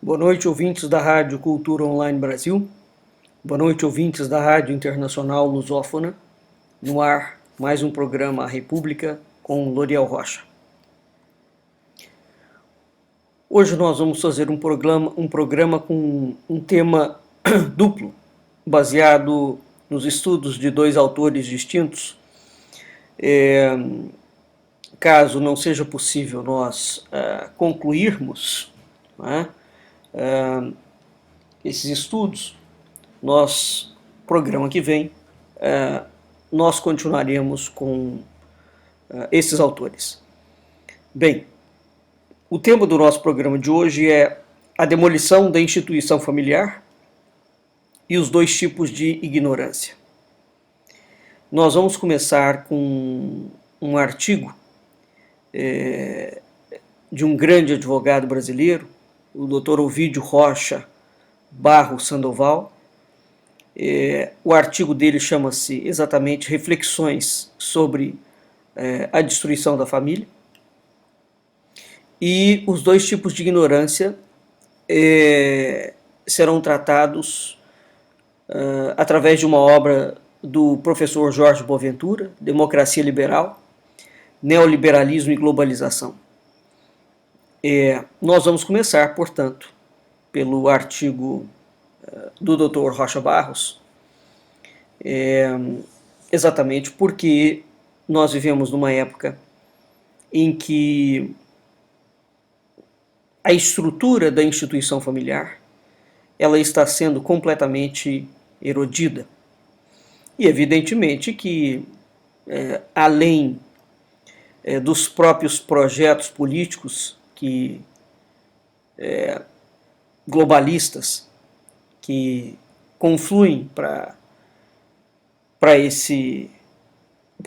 Boa noite, ouvintes da Rádio Cultura Online Brasil. Boa noite, ouvintes da Rádio Internacional Lusófona. No ar, mais um programa A República com Loriel Rocha. Hoje nós vamos fazer um programa com um tema duplo, baseado nos estudos de dois autores distintos. Caso não seja possível nós concluirmos esses estudos, programa que vem, nós continuaremos com esses autores. Bem, o tema do nosso programa de hoje é a demolição da instituição familiar e os dois tipos de ignorância. Nós vamos começar com um artigo de um grande advogado brasileiro, o Dr. Ovidio Rocha Barros Sandoval. O artigo dele chama-se exatamente Reflexões sobre a Destruição da Família. E os dois tipos de ignorância serão tratados através de uma obra do professor Jorge Boaventura, Democracia Liberal, Neoliberalismo e Globalização. Nós vamos começar, portanto, pelo artigo do Dr. Rocha Barros, exatamente porque nós vivemos numa época em que a estrutura da instituição familiar ela está sendo completamente erodida. E evidentemente que, além dos próprios projetos políticos globalistas que confluem para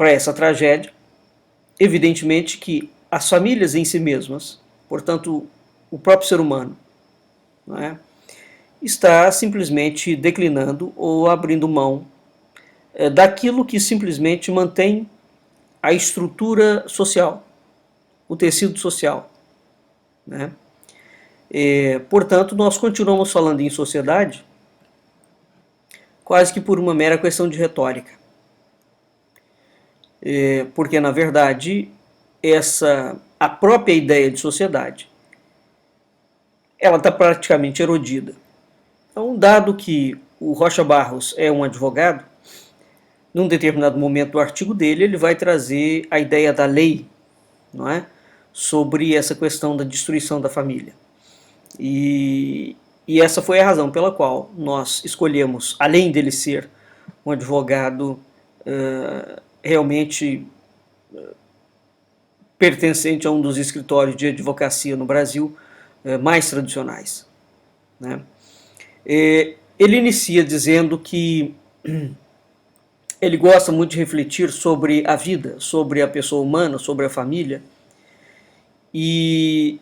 essa tragédia, evidentemente que as famílias em si mesmas, portanto, o próprio ser humano, está simplesmente declinando ou abrindo mão daquilo que simplesmente mantém a estrutura social, o tecido social. Portanto, nós continuamos falando em sociedade quase que por uma mera questão de retórica. Porque, na verdade, a própria ideia de sociedade ela está praticamente erodida. Então, dado que o Rocha Barros é um advogado, num determinado momento do artigo dele, ele vai trazer a ideia da lei, sobre essa questão da destruição da família. E essa foi a razão pela qual nós escolhemos, além dele ser um advogado realmente pertencente a um dos escritórios de advocacia no Brasil mais tradicionais. Ele inicia dizendo que ele gosta muito de refletir sobre a vida, sobre a pessoa humana, sobre a família, e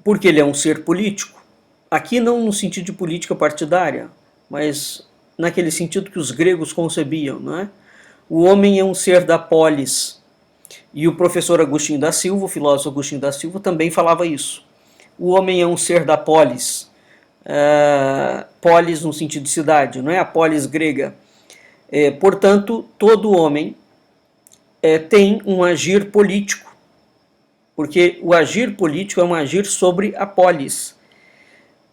porque ele é um ser político, aqui não no sentido de política partidária, mas naquele sentido que os gregos concebiam, O homem é um ser da polis, e o professor Agostinho da Silva, o filósofo Agostinho da Silva, também falava isso. O homem é um ser da polis, polis no sentido de cidade, não é a polis grega. Portanto, todo homem tem um agir político, porque o agir político é um agir sobre a polis.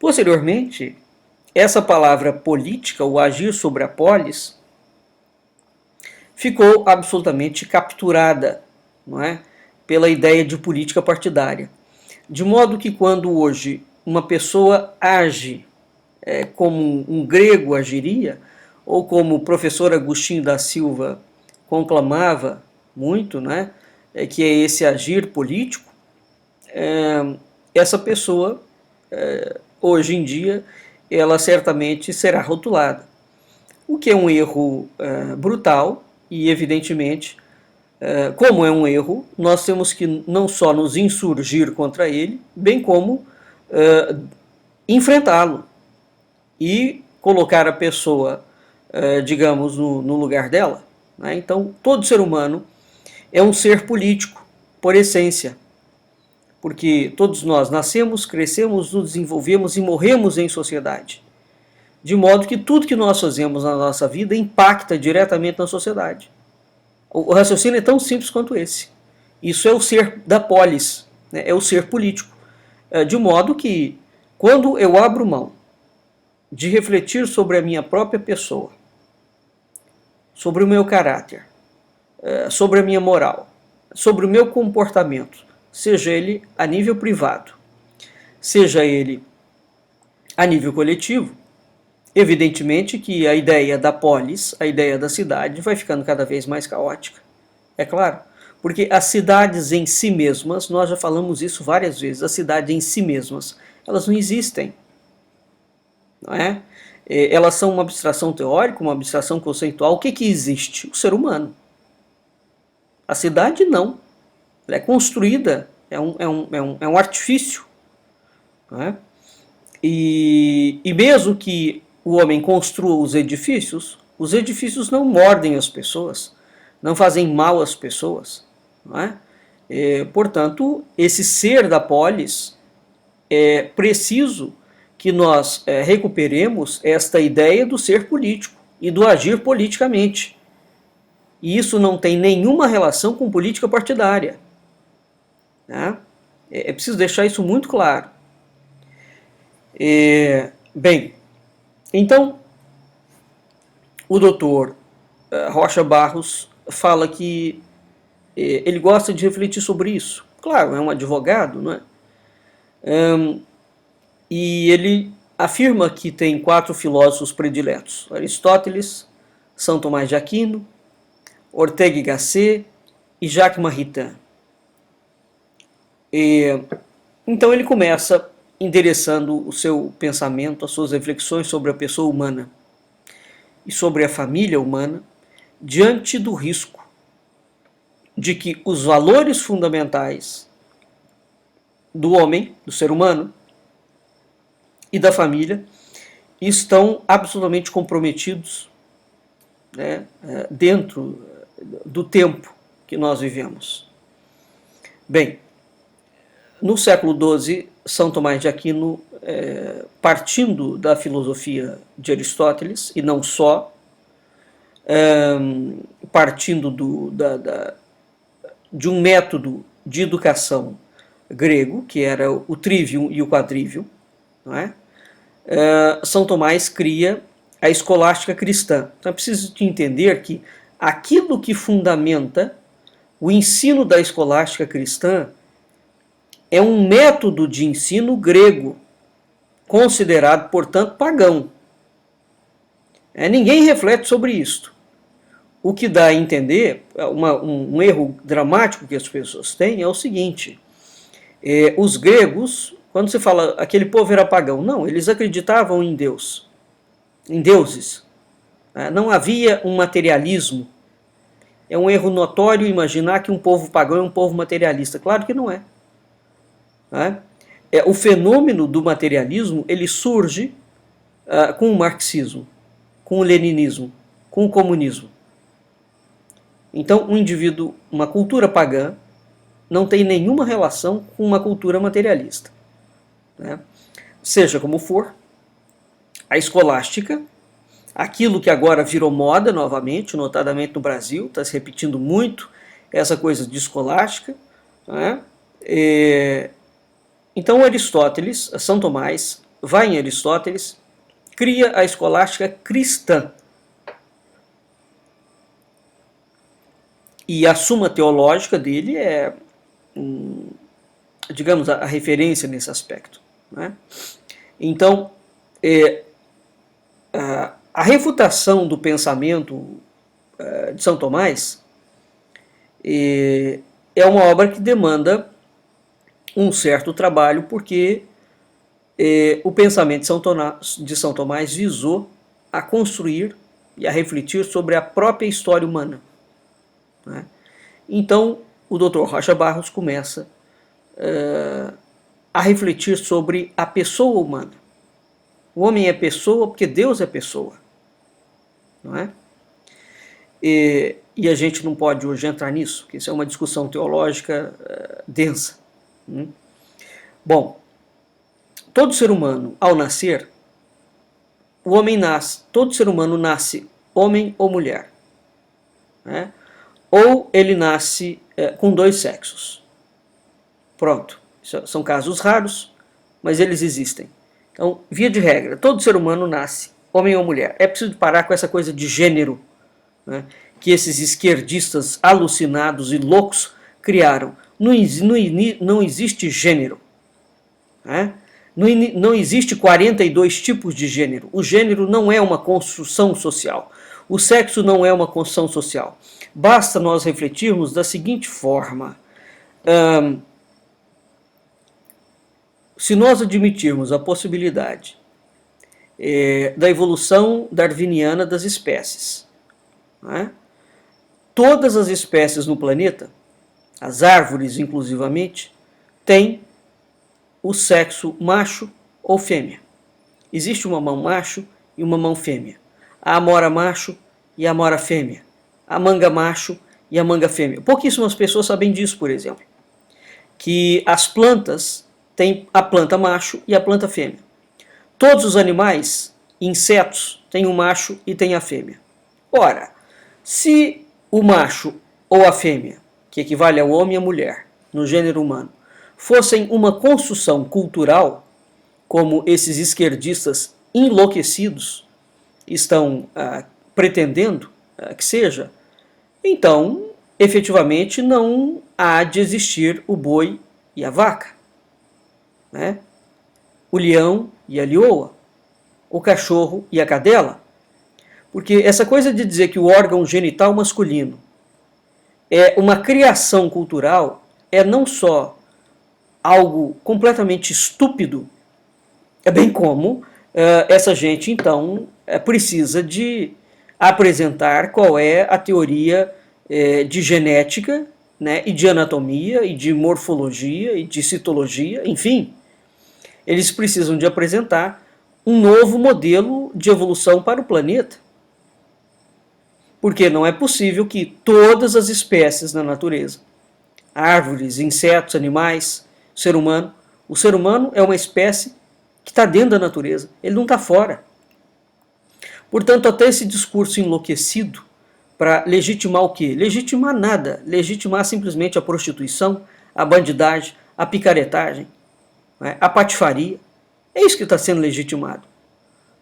Posteriormente, essa palavra política, o agir sobre a polis, ficou absolutamente capturada, pela ideia de política partidária. De modo que quando hoje uma pessoa age como um grego agiria, ou como o professor Agostinho da Silva conclamava muito, que é esse agir político, essa pessoa, hoje em dia, ela certamente será rotulada. O que é um erro brutal, e evidentemente, como é um erro, nós temos que não só nos insurgir contra ele, bem como enfrentá-lo e colocar a pessoa, digamos, no lugar dela. Então, todo ser humano é um ser político, por essência. porque todos nós nascemos, crescemos, nos desenvolvemos e morremos em sociedade. De modo que tudo que nós fazemos na nossa vida impacta diretamente na sociedade. O raciocínio é tão simples quanto esse. Isso é o ser da polis, né? É o ser político. De modo que, quando eu abro mão de refletir sobre a minha própria pessoa, sobre o meu caráter, sobre a minha moral, sobre o meu comportamento, seja ele a nível privado, seja ele a nível coletivo, evidentemente que a ideia da polis, a ideia da cidade, vai ficando cada vez mais caótica. É claro, porque as cidades em si mesmas, nós já falamos isso várias vezes, as cidades em si mesmas, elas não existem. Não é? Elas são uma abstração teórica, uma abstração conceitual. O que existe? O ser humano. A cidade não. Ela é construída, é um artifício. Não é? E mesmo que o homem construa os edifícios não mordem as pessoas, não fazem mal às pessoas. Não é? Portanto, esse ser da polis é preciso que nós recuperemos esta ideia do ser político e do agir politicamente. E isso não tem nenhuma relação com política partidária. Né? É preciso deixar isso muito claro. Bem, então, o doutor Rocha Barros fala que ele gosta de refletir sobre isso. Claro, é um advogado, não é? E ele afirma que tem 4 filósofos prediletos: Aristóteles, São Tomás de Aquino, Ortega y Gasset e Jacques Maritain. Então ele começa endereçando o seu pensamento, as suas reflexões sobre a pessoa humana e sobre a família humana, diante do risco de que os valores fundamentais do homem, do ser humano e da família estão absolutamente comprometidos, né, dentro do tempo que nós vivemos. Bem, no século XII, São Tomás de Aquino, partindo da filosofia de Aristóteles, e não só, partindo de um método de educação grego, que era o trivium e o quadrivium, não é? São Tomás cria a escolástica cristã. Então é preciso entender que aquilo que fundamenta o ensino da escolástica cristã é um método de ensino grego, considerado, portanto, pagão. Ninguém reflete sobre isto. O que dá a entender, um erro dramático que as pessoas têm é o seguinte: os gregos, quando se fala aquele povo era pagão, não, eles acreditavam em Deus, em deuses. Não havia um materialismo. É um erro notório imaginar que um povo pagão é um povo materialista. Claro que não é. O fenômeno do materialismo ele surge com o marxismo, com o leninismo, com o comunismo. Então, um indivíduo, uma cultura pagã, não tem nenhuma relação com uma cultura materialista. Seja como for, a escolástica, aquilo que agora virou moda novamente, notadamente no Brasil, está se repetindo muito essa coisa de escolástica. Então Aristóteles, São Tomás, vai em Aristóteles, cria a escolástica cristã. E a Suma Teológica dele é, digamos, a referência nesse aspecto. Então, a refutação do pensamento de São Tomás é uma obra que demanda um certo trabalho, porque o pensamento de São Tomás visou a construir e a refletir sobre a própria história humana. Então, o Dr. Rocha Barros começa a refletir sobre a pessoa humana. O homem é pessoa porque Deus é pessoa. Não é? E a gente não pode hoje entrar nisso, porque isso é uma discussão teológica densa. Bom, todo ser humano, ao nascer, todo ser humano nasce homem ou mulher, né? Ou ele nasce com dois sexos. Pronto, são casos raros, mas eles existem. Então, via de regra, todo ser humano nasce homem ou mulher. É preciso parar com essa coisa de gênero, né, que esses esquerdistas alucinados e loucos criaram. Não existe gênero. Né? Não existe 42 tipos de gênero. O gênero não é uma construção social. O sexo não é uma construção social. Basta nós refletirmos da seguinte forma. Se nós admitirmos a possibilidade da evolução darwiniana das espécies, né? Todas as espécies no planeta, as árvores inclusivamente, têm o sexo macho ou fêmea. Existe uma mão macho e uma mão fêmea. A amora macho e a amora fêmea. A manga macho e a manga fêmea. Pouquíssimas pessoas sabem disso, por exemplo. Que as plantas têm a planta macho e a planta fêmea. Todos os animais, insetos, têm o macho e têm a fêmea. Ora, se o macho ou a fêmea, que equivale ao homem e à mulher, no gênero humano, fossem uma construção cultural, como esses esquerdistas enlouquecidos estão pretendendo que seja, então, efetivamente, não há de existir o boi e a vaca, né? O leão e a leoa, o cachorro e a cadela. Porque essa coisa de dizer que o órgão genital masculino é uma criação cultural é não só algo completamente estúpido, é bem como essa gente, então, precisa de apresentar qual é a teoria de genética, né, e de anatomia, e de morfologia, e de citologia, enfim. Eles precisam de apresentar um novo modelo de evolução para o planeta. Porque não é possível que todas as espécies na natureza, árvores, insetos, animais, o ser humano é uma espécie que está dentro da natureza, ele não está fora. Portanto, até esse discurso enlouquecido para legitimar o quê? Legitimar nada, legitimar simplesmente a prostituição, a bandidagem, a picaretagem, né, a patifaria, é isso que está sendo legitimado.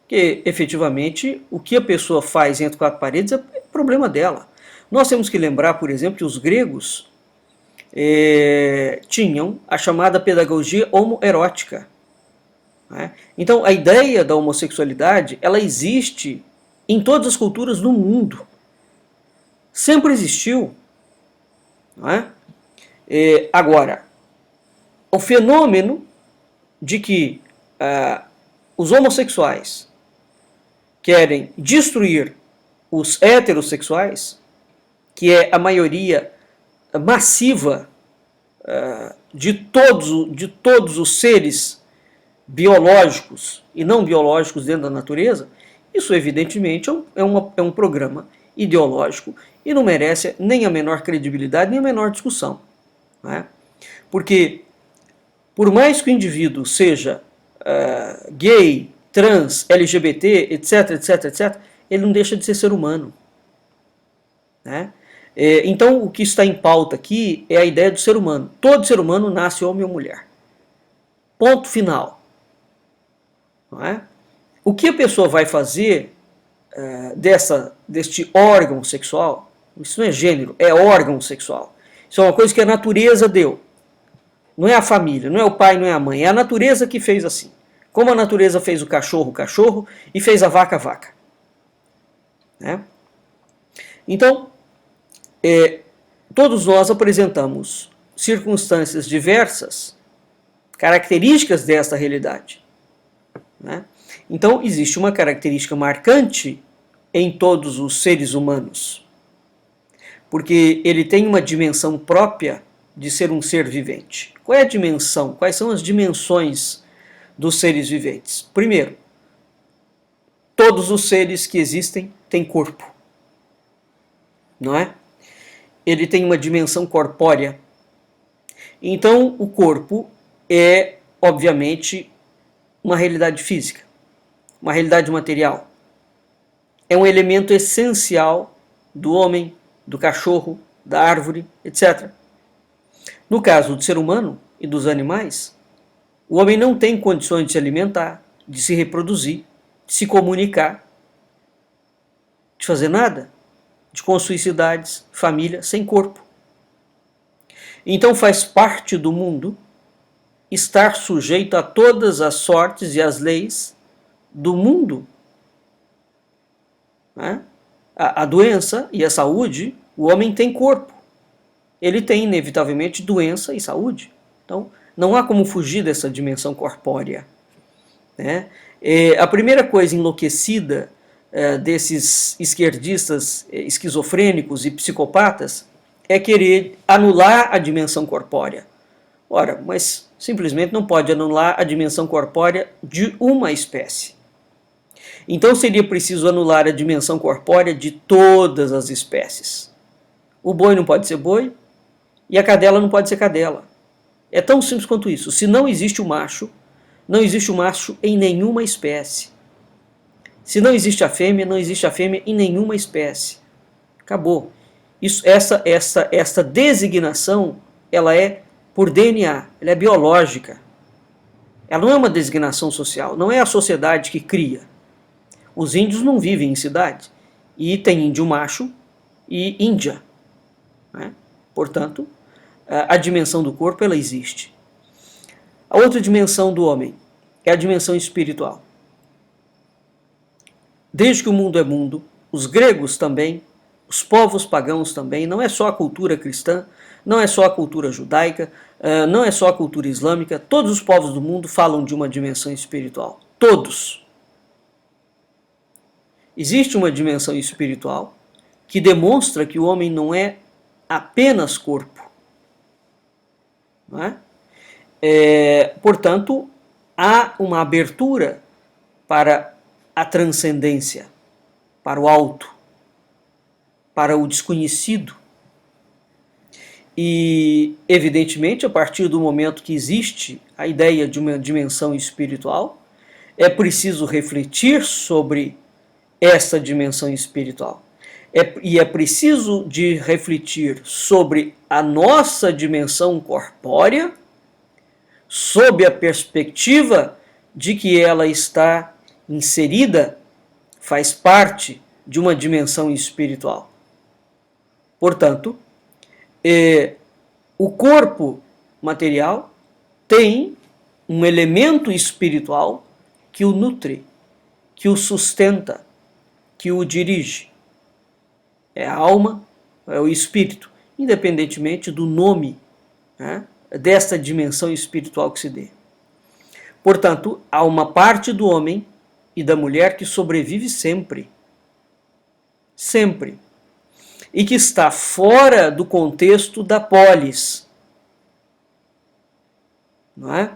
Porque, efetivamente, o que a pessoa faz entre quatro paredes é problema dela. Nós temos que lembrar, por exemplo, que os gregos tinham a chamada pedagogia homoerótica. Né? Então, a ideia da homossexualidade, ela existe em todas as culturas do mundo. Sempre existiu. Não é? Agora, o fenômeno de que os homossexuais querem destruir os heterossexuais, que é a maioria massiva de todos os seres biológicos e não biológicos dentro da natureza, isso evidentemente é um programa ideológico e não merece nem a menor credibilidade, nem a menor discussão. Né? Porque, por mais que o indivíduo seja gay, trans, LGBT, etc, etc, etc, ele não deixa de ser humano. Né? Então, o que está em pauta aqui é a ideia do ser humano. Todo ser humano nasce homem ou mulher. Ponto final. Não é? O que a pessoa vai fazer deste órgão sexual, isso não é gênero, é órgão sexual. Isso é uma coisa que a natureza deu. Não é a família, não é o pai, não é a mãe. É a natureza que fez assim. Como a natureza fez o cachorro, e fez a vaca, vaca. Né? Então, todos nós apresentamos circunstâncias diversas, características desta realidade. Né? Então, existe uma característica marcante em todos os seres humanos, porque ele tem uma dimensão própria de ser um ser vivente. Qual é a dimensão? Quais são as dimensões dos seres viventes? Primeiro, todos os seres que existem têm corpo, não é? Ele tem uma dimensão corpórea. Então, o corpo é obviamente, uma realidade física, uma realidade material. É um elemento essencial do homem, do cachorro, da árvore, etc. No caso do ser humano e dos animais, o homem não tem condições de se alimentar, de se reproduzir, de se comunicar, de fazer nada, de construir cidades, família, sem corpo. Então faz parte do mundo estar sujeito a todas as sortes e as leis do mundo. Né? A doença e a saúde, o homem tem corpo. Ele tem, inevitavelmente, doença e saúde. Então, não há como fugir dessa dimensão corpórea. Né? A primeira coisa enlouquecida desses esquerdistas esquizofrênicos e psicopatas é querer anular a dimensão corpórea. Ora, mas simplesmente não pode anular a dimensão corpórea de uma espécie. Então seria preciso anular a dimensão corpórea de todas as espécies. O boi não pode ser boi e a cadela não pode ser cadela. É tão simples quanto isso. Se não existe o macho, não existe o macho em nenhuma espécie. Se não existe a fêmea, não existe a fêmea em nenhuma espécie. Acabou. Essa designação, ela é por DNA, ela é biológica. Ela não é uma designação social, não é a sociedade que cria. Os índios não vivem em cidade. E tem índio macho e índia. Né? Portanto, a dimensão do corpo, ela existe. A outra dimensão do homem é a dimensão espiritual. Desde que o mundo é mundo, os gregos também, os povos pagãos também, não é só a cultura cristã, não é só a cultura judaica, não é só a cultura islâmica, todos os povos do mundo falam de uma dimensão espiritual. Todos. Existe uma dimensão espiritual que demonstra que o homem não é apenas corpo. Não é? Portanto, há uma abertura para a transcendência, para o alto, para o desconhecido. E, evidentemente, a partir do momento que existe a ideia de uma dimensão espiritual, é preciso refletir sobre essa dimensão espiritual. E é preciso de refletir sobre a nossa dimensão corpórea, sob a perspectiva de que ela está inserida, faz parte de uma dimensão espiritual. Portanto, o corpo material tem um elemento espiritual que o nutre, que o sustenta, que o dirige. É a alma, é o espírito, independentemente do nome, né, desta dimensão espiritual que se dê. Portanto, há uma parte do homem e da mulher que sobrevive sempre. Sempre. E que está fora do contexto da polis. Não é?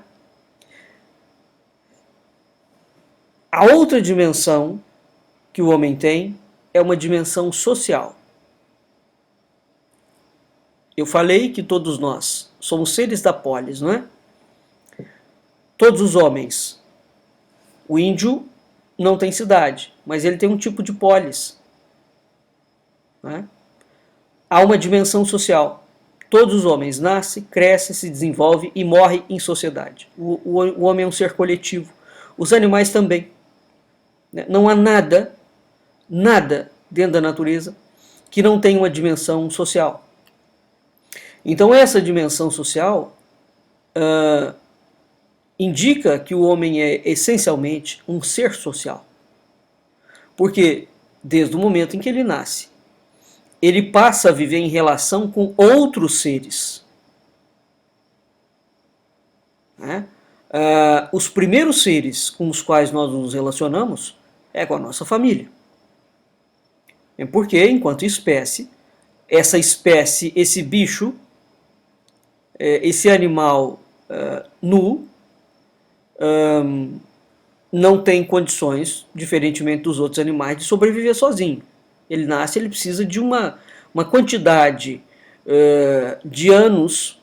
A outra dimensão que o homem tem é uma dimensão social. Eu falei que todos nós somos seres da polis, não é? Todos os homens. O índio não tem cidade, mas ele tem um tipo de polis. Não é? Há uma dimensão social. Todos os homens nascem, crescem, se desenvolvem e morrem em sociedade. O homem é um ser coletivo. Os animais também. Não há nada dentro da natureza que não tenha uma dimensão social. Então essa dimensão social indica que o homem é essencialmente um ser social. Porque desde o momento em que ele nasce, ele passa a viver em relação com outros seres. Né? Os primeiros seres com os quais nós nos relacionamos é com a nossa família. É porque, enquanto espécie, essa espécie, esse bicho, esse animal nu, não tem condições, diferentemente dos outros animais, de sobreviver sozinho. Ele nasce, ele precisa de uma quantidade de anos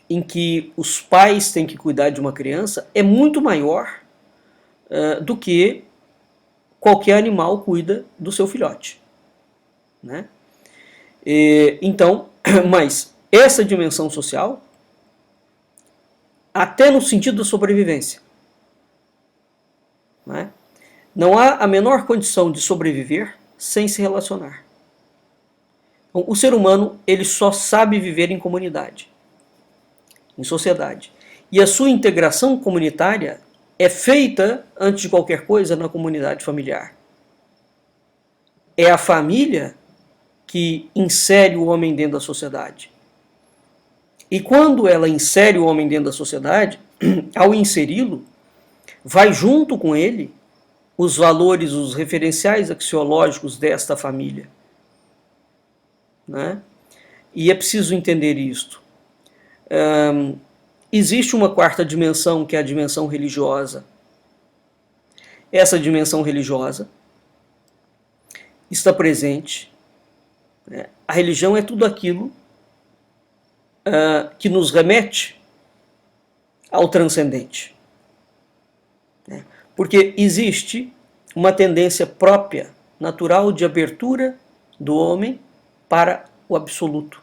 em que os pais têm que cuidar de uma criança é muito maior do que qualquer animal cuida do seu filhote, né? Então, mas essa dimensão social, até no sentido da sobrevivência, né? Não há a menor condição de sobreviver sem se relacionar. Então, o ser humano, ele só sabe viver em comunidade, em sociedade. E a sua integração comunitária é feita, antes de qualquer coisa, na comunidade familiar. É a família que insere o homem dentro da sociedade. E quando ela insere o homem dentro da sociedade, ao inseri-lo, vai junto com ele os valores, os referenciais axiológicos desta família, né? E é preciso entender isto. Existe uma quarta dimensão, que é a dimensão religiosa. Essa dimensão religiosa está presente, né? A religião é tudo aquilo que nos remete ao transcendente, né? Porque existe uma tendência própria, natural, de abertura do homem para o absoluto.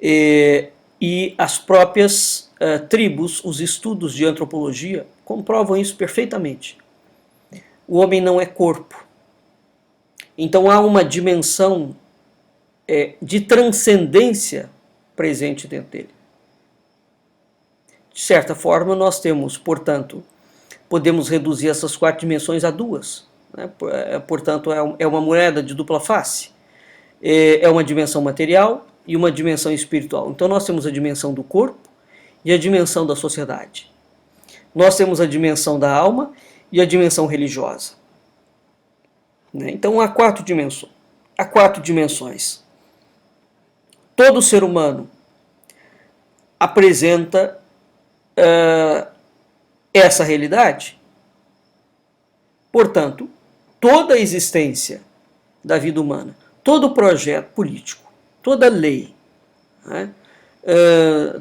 E as próprias tribos, os estudos de antropologia, comprovam isso perfeitamente. O homem não é corpo. Então há uma dimensão de transcendência presente dentro dele. De certa forma, nós temos, portanto, podemos reduzir essas quatro dimensões a duas, né? Portanto, é uma moeda de dupla face. É uma dimensão material e uma dimensão espiritual. Então nós temos a dimensão do corpo e a dimensão da sociedade. Nós temos a dimensão da alma e a dimensão religiosa, né? Então há quatro dimensões. Todo ser humano apresenta essa realidade. Portanto, toda a existência da vida humana, todo projeto político, toda lei, né?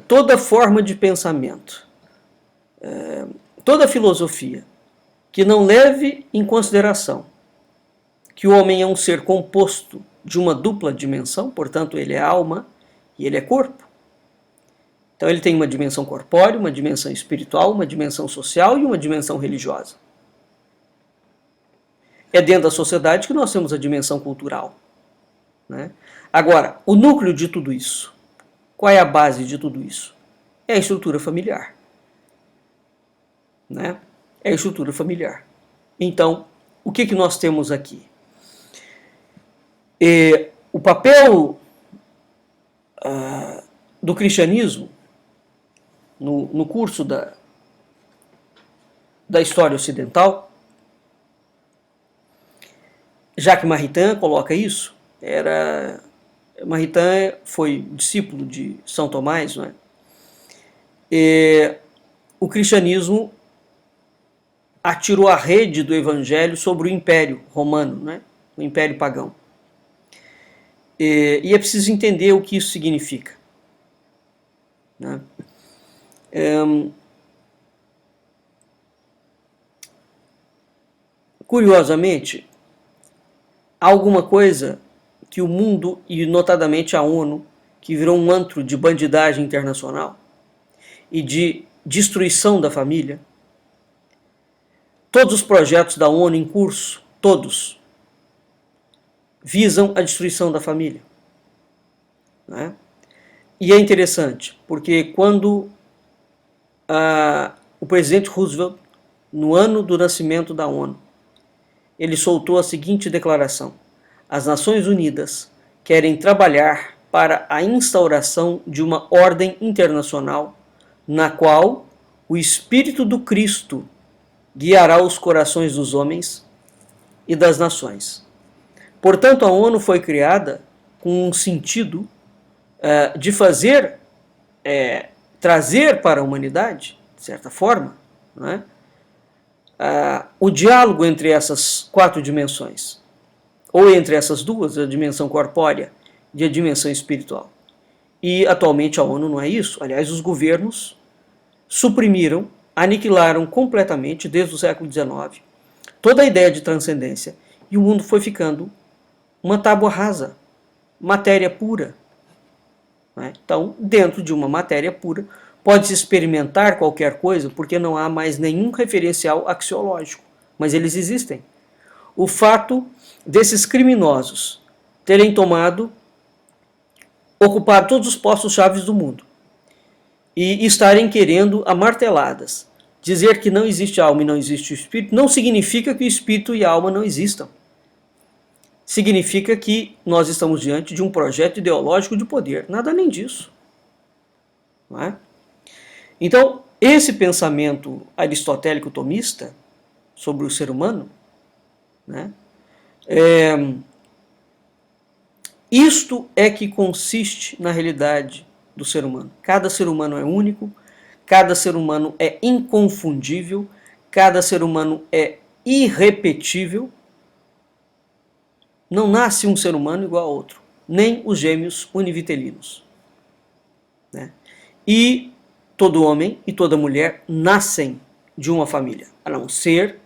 Toda forma de pensamento, toda filosofia que não leve em consideração que o homem é um ser composto de uma dupla dimensão, portanto ele é alma e ele é corpo. Então ele tem uma dimensão corpórea, uma dimensão espiritual, uma dimensão social e uma dimensão religiosa. É dentro da sociedade que nós temos a dimensão cultural, né? Agora, o núcleo de tudo isso, qual é a base de tudo isso? É a estrutura familiar, né? É a estrutura familiar. Então, o que nós temos aqui? O papel do cristianismo no curso da história ocidental, Jacques Maritain coloca isso. Maritain foi discípulo de São Tomás, não é? O cristianismo atirou a rede do evangelho sobre o Império Romano, né? O Império Pagão. E é preciso entender o que isso significa, né? Curiosamente, há alguma coisa que o mundo, e notadamente a ONU, que virou um antro de bandidagem internacional e de destruição da família, todos os projetos da ONU em curso, todos, visam a destruição da família, né? E é interessante, porque quando o presidente Roosevelt, no ano do nascimento da ONU, ele soltou a seguinte declaração: as Nações Unidas querem trabalhar para a instauração de uma ordem internacional na qual o Espírito do Cristo guiará os corações dos homens e das nações. Portanto, a ONU foi criada com um sentido de trazer para a humanidade, de certa forma, né, o diálogo entre essas quatro dimensões, ou entre essas duas, a dimensão corpórea e a dimensão espiritual. E atualmente a ONU não é isso. Aliás, os governos suprimiram, aniquilaram completamente, desde o século XIX, toda a ideia de transcendência. E o mundo foi ficando uma tábua rasa, matéria pura. Então, dentro de uma matéria pura, pode-se experimentar qualquer coisa, porque não há mais nenhum referencial axiológico. Mas eles existem. O fato desses criminosos terem ocupado todos os postos-chave do mundo e estarem querendo, a marteladas, dizer que não existe alma e não existe espírito, não significa que o espírito e a alma não existam. Significa que nós estamos diante de um projeto ideológico de poder. Nada além disso. Não é? Então, esse pensamento aristotélico tomista sobre o ser humano, né, isto é que consiste na realidade do ser humano. Cada ser humano é único, cada ser humano é inconfundível, cada ser humano é irrepetível. Não nasce um ser humano igual a outro, nem os gêmeos univitelinos. Né? E todo homem e toda mulher nascem de uma família, a não ser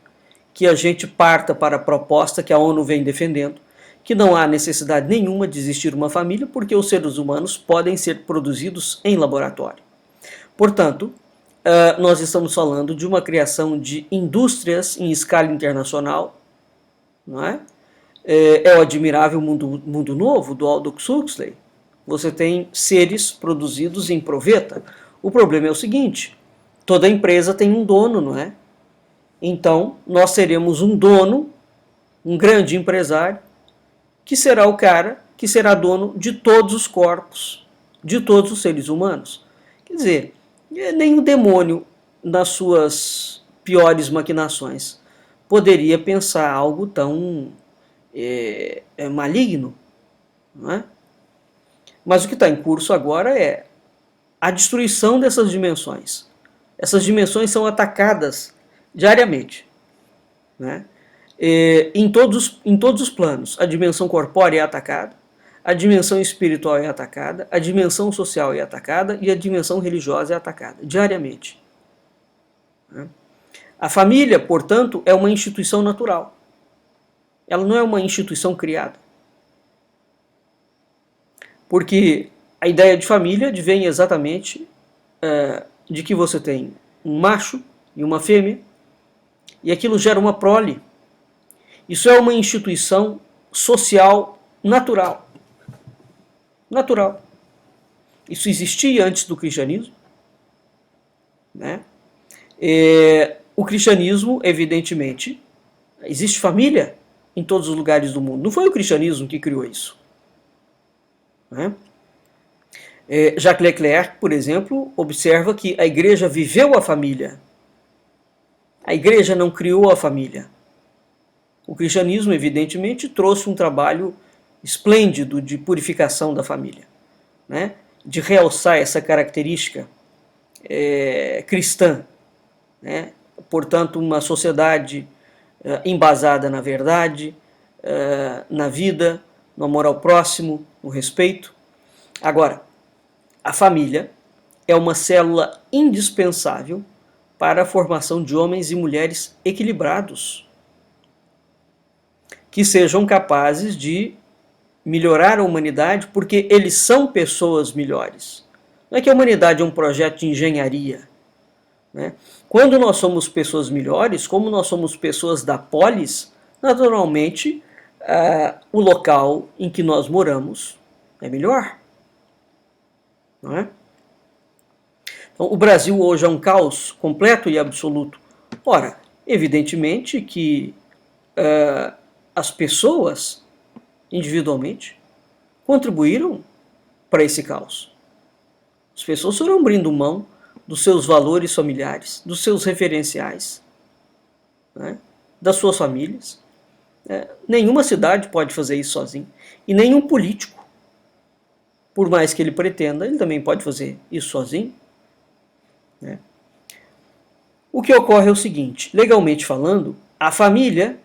que a gente parta para a proposta que a ONU vem defendendo, que não há necessidade nenhuma de existir uma família, porque os seres humanos podem ser produzidos em laboratório. Portanto, nós estamos falando de uma criação de indústrias em escala internacional, não é? É o admirável mundo Novo, do Aldous Huxley. Você tem seres produzidos em proveta. O problema é o seguinte, toda empresa tem um dono, não é? Então, nós teremos um dono, um grande empresário, que será o cara que será dono de todos os corpos, de todos os seres humanos. Quer dizer, nem o demônio, nas suas piores maquinações, poderia pensar algo tão maligno, não é? Mas o que está em curso agora é a destruição dessas dimensões. Essas dimensões são atacadas diariamente, né? Em todos os planos. A dimensão corpórea é atacada, a dimensão espiritual é atacada, a dimensão social é atacada e a dimensão religiosa é atacada diariamente. Né? A família, portanto, é uma instituição natural. Ela não é uma instituição criada. Porque a ideia de família advém exatamente de que você tem um macho e uma fêmea, e aquilo gera uma prole. Isso é uma instituição social natural. Natural. Isso existia antes do cristianismo. Né? O cristianismo, evidentemente, existe família em todos os lugares do mundo. Não foi o cristianismo que criou isso. Né? Jacques Leclerc, por exemplo, observa que a igreja viveu a família. A igreja não criou a família. O cristianismo, evidentemente, trouxe um trabalho esplêndido de purificação da família, né? De realçar essa característica cristã, né? Portanto, uma sociedade embasada na verdade, na vida, no amor ao próximo, no respeito. Agora, a família é uma célula indispensável para a formação de homens e mulheres equilibrados, que sejam capazes de melhorar a humanidade, porque eles são pessoas melhores. Não é que a humanidade é um projeto de engenharia. Né? Quando nós somos pessoas melhores, como nós somos pessoas da polis, naturalmente o local em que nós moramos é melhor. Não é? Então, o Brasil hoje é um caos completo e absoluto. Ora, evidentemente que as pessoas, individualmente, contribuíram para esse caos. As pessoas foram abrindo mão dos seus valores familiares, dos seus referenciais, né, das suas famílias. Nenhuma cidade pode fazer isso sozinho. E nenhum político, por mais que ele pretenda, ele também pode fazer isso sozinho. Né? O que ocorre é o seguinte, legalmente falando, a família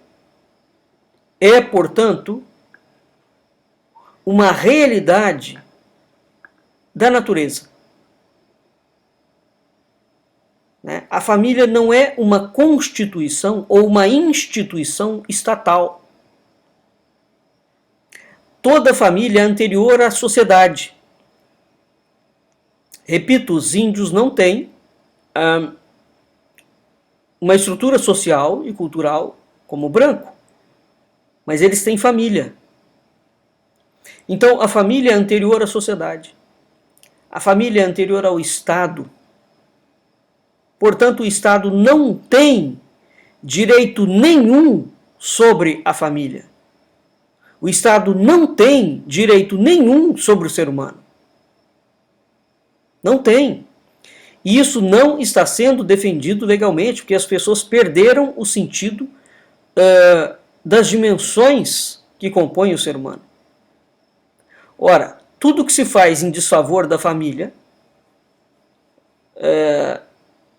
é, portanto, uma realidade da natureza. Né? A família não é uma constituição ou uma instituição estatal. Toda família é anterior à sociedade. Repito, os índios não têm uma estrutura social e cultural como o branco, mas eles têm família. Então, a família é anterior à sociedade. A família é anterior ao Estado. Portanto, o Estado não tem direito nenhum sobre a família. O Estado não tem direito nenhum sobre o ser humano. Não tem. E isso não está sendo defendido legalmente, porque as pessoas perderam o sentido das dimensões que compõem o ser humano. Ora, tudo que se faz em desfavor da família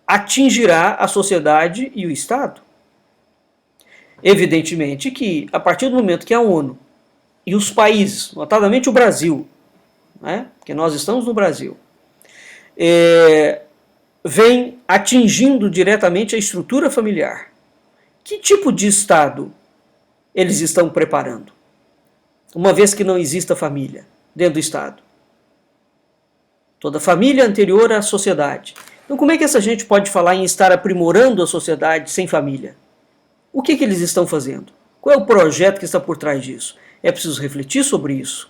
atingirá a sociedade e o Estado. Evidentemente que, a partir do momento que a ONU e os países, notadamente o Brasil, né, porque nós estamos no Brasil, vem atingindo diretamente a estrutura familiar, que tipo de Estado eles estão preparando? Uma vez que não exista família dentro do Estado. Toda família anterior à sociedade. Então, como é que essa gente pode falar em estar aprimorando a sociedade sem família? O que eles estão fazendo? Qual é o projeto que está por trás disso? É preciso refletir sobre isso.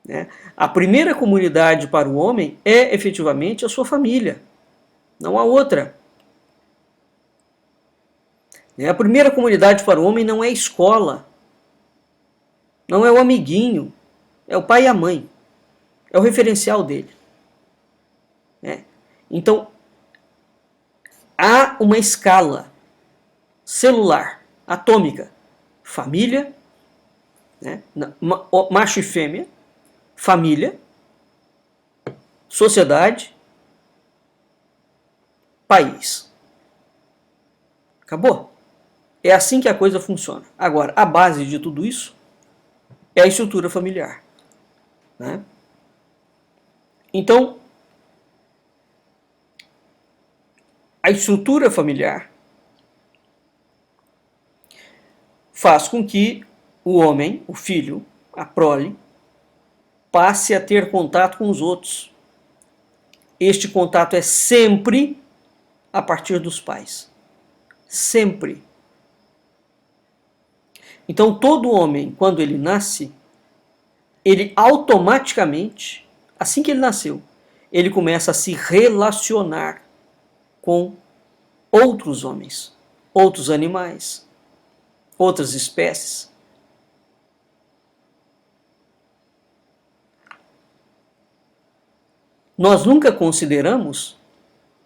Né? A primeira comunidade para o homem é efetivamente a sua família, não há outra. A primeira comunidade para o homem não é a escola, não é o amiguinho, é o pai e a mãe, é o referencial dele. Então, há uma escala celular, atômica, família, né, macho e fêmea, família, sociedade, país. Acabou. É assim que a coisa funciona. Agora, a base de tudo isso é a estrutura familiar. Né? Então, a estrutura familiar faz com que o homem, o filho, a prole, passe a ter contato com os outros. Este contato é sempre a partir dos pais. Sempre. Então, todo homem, quando ele nasce, ele automaticamente, assim que ele nasceu, ele começa a se relacionar com outros homens, outros animais, outras espécies. Nós nunca consideramos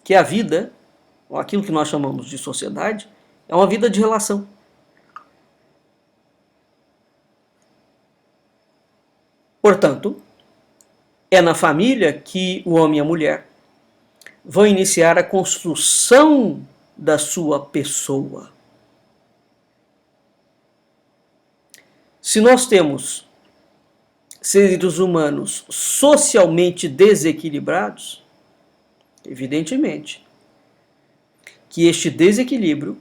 que a vida, ou aquilo que nós chamamos de sociedade, é uma vida de relação. Portanto, é na família que o homem e a mulher vão iniciar a construção da sua pessoa. Se nós temos seres humanos socialmente desequilibrados, evidentemente que este desequilíbrio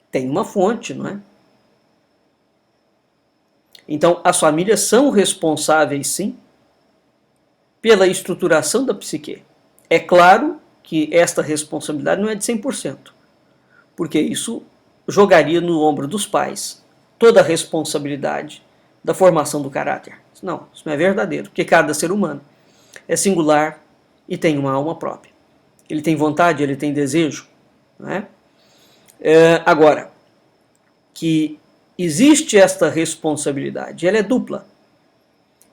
tem uma fonte, não é? Então, as famílias são responsáveis, sim, pela estruturação da psique. É claro que esta responsabilidade não é de 100%, porque isso jogaria no ombro dos pais toda a responsabilidade da formação do caráter. Não, isso não é verdadeiro, porque cada ser humano é singular e tem uma alma própria. Ele tem vontade, ele tem desejo. Não é? Agora, que existe esta responsabilidade, ela é dupla.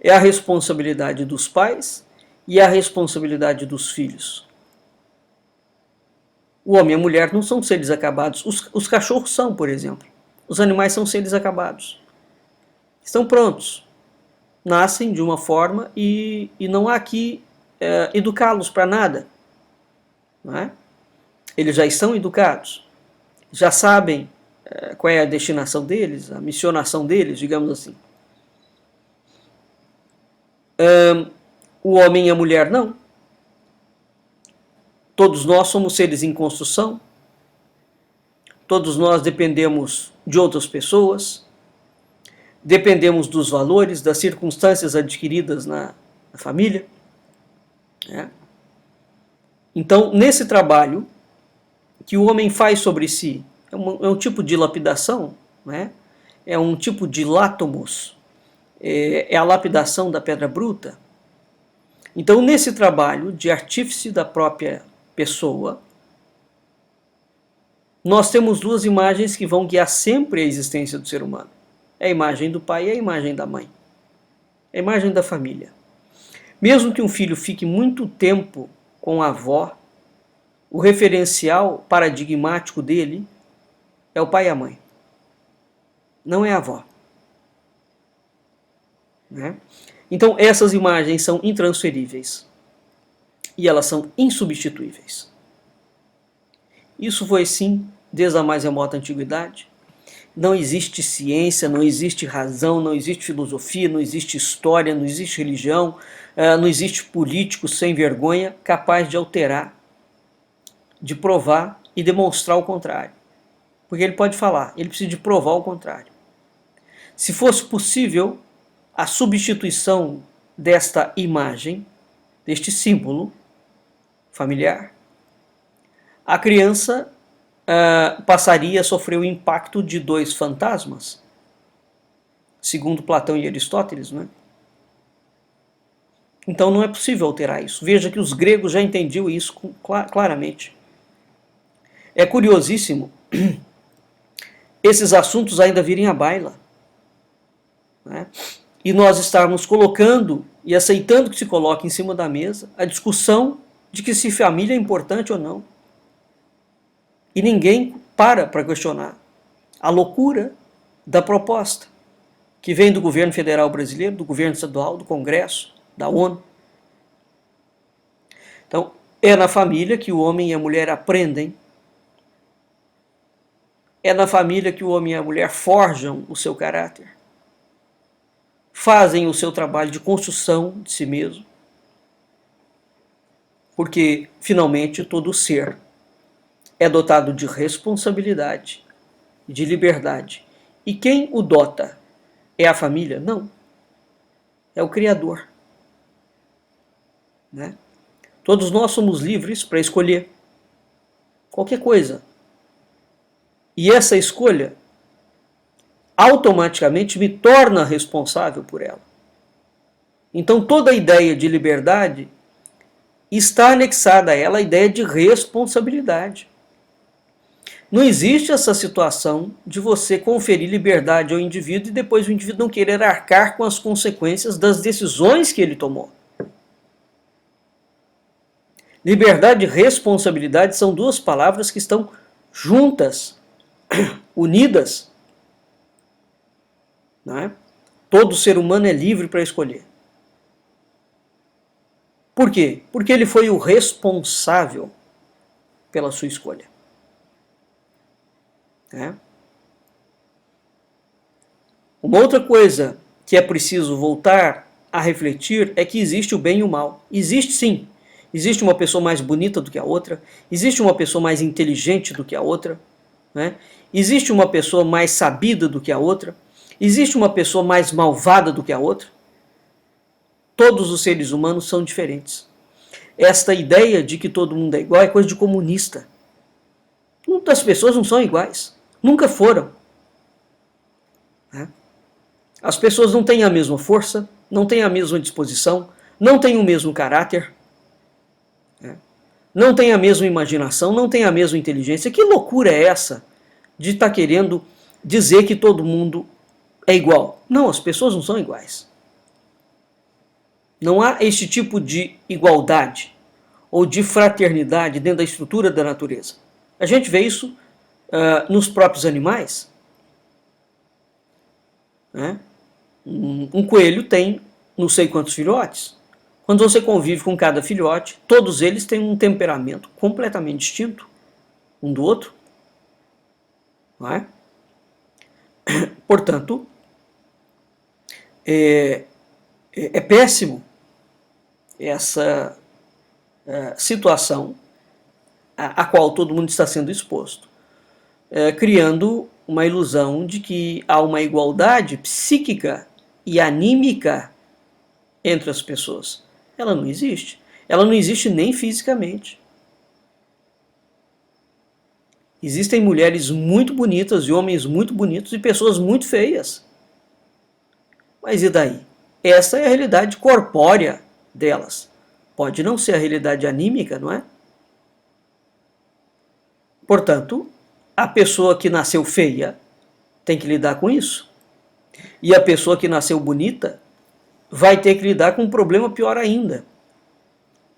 É a responsabilidade dos pais e a responsabilidade dos filhos. O homem e a mulher não são seres acabados. Os cachorros são, por exemplo. Os animais são seres acabados. Estão prontos. Nascem de uma forma e não há aqui educá-los para nada. Não é? Eles já estão educados. Já sabem qual é a destinação deles, a missionação deles, digamos assim. O homem e a mulher não. Todos nós somos seres em construção. Todos nós dependemos de outras pessoas. Dependemos dos valores, das circunstâncias adquiridas na família. Então, nesse trabalho que o homem faz sobre si, é um tipo de lapidação, é um tipo de látomos, é a lapidação da pedra bruta. Então, nesse trabalho de artífice da própria pessoa, nós temos duas imagens que vão guiar sempre a existência do ser humano. É a imagem do pai e a imagem da mãe. É a imagem da família. Mesmo que um filho fique muito tempo com a avó, o referencial paradigmático dele é o pai e a mãe. Não é a avó. Então, essas imagens são intransferíveis. E elas são insubstituíveis. Isso foi, sim, desde a mais remota antiguidade. Não existe ciência, não existe razão, não existe filosofia, não existe história, não existe religião, não existe político sem vergonha capaz de alterar, de provar e demonstrar o contrário. Porque ele pode falar, ele precisa de provar o contrário. Se fosse possível a substituição desta imagem, deste símbolo familiar, a criança passaria a sofrer o impacto de dois fantasmas, segundo Platão e Aristóteles, Então não é possível alterar isso. Veja que os gregos já entendiam isso claramente. É curiosíssimo esses assuntos ainda virem à baila, e nós estarmos colocando e aceitando que se coloque em cima da mesa a discussão de que se família é importante ou não. E ninguém para questionar a loucura da proposta que vem do governo federal brasileiro, do governo estadual, do Congresso, da ONU. Então, é na família que o homem e a mulher aprendem, é na família que o homem e a mulher forjam o seu caráter, fazem o seu trabalho de construção de si mesmo, porque, finalmente, todo ser é dotado de responsabilidade, de liberdade. E quem o dota? É a família? Não. É o Criador. Todos nós somos livres para escolher qualquer coisa. E essa escolha automaticamente me torna responsável por ela. Então toda a ideia de liberdade está anexada a ela a ideia de responsabilidade. Não existe essa situação de você conferir liberdade ao indivíduo e depois o indivíduo não querer arcar com as consequências das decisões que ele tomou. Liberdade e responsabilidade são duas palavras que estão juntas, unidas. Todo ser humano é livre para escolher. Por quê? Porque ele foi o responsável pela sua escolha. Uma outra coisa que é preciso voltar a refletir é que existe o bem e o mal. Existe sim. Existe uma pessoa mais bonita do que a outra. Existe uma pessoa mais inteligente do que a outra. Existe uma pessoa mais sabida do que a outra. Existe uma pessoa mais malvada do que a outra. Todos os seres humanos são diferentes. Esta ideia de que todo mundo é igual é coisa de comunista. As pessoas não são iguais. Nunca foram. As pessoas não têm a mesma força, não têm a mesma disposição, não têm o mesmo caráter, não têm a mesma imaginação, não têm a mesma inteligência. Que loucura é essa de estar querendo dizer que todo mundo é igual? Não, as pessoas não são iguais. Não há este tipo de igualdade ou de fraternidade dentro da estrutura da natureza. A gente vê isso nos próprios animais. Um coelho tem não sei quantos filhotes. Quando você convive com cada filhote, todos eles têm um temperamento completamente distinto um do outro. Portanto, é péssimo essa situação a qual todo mundo está sendo exposto, criando uma ilusão de que há uma igualdade psíquica e anímica entre as pessoas. Ela não existe. Ela não existe nem fisicamente. Existem mulheres muito bonitas e homens muito bonitos e pessoas muito feias. Mas e daí? Essa é a realidade corpórea delas. Pode não ser a realidade anímica, não é? Portanto, a pessoa que nasceu feia tem que lidar com isso. E a pessoa que nasceu bonita vai ter que lidar com um problema pior ainda.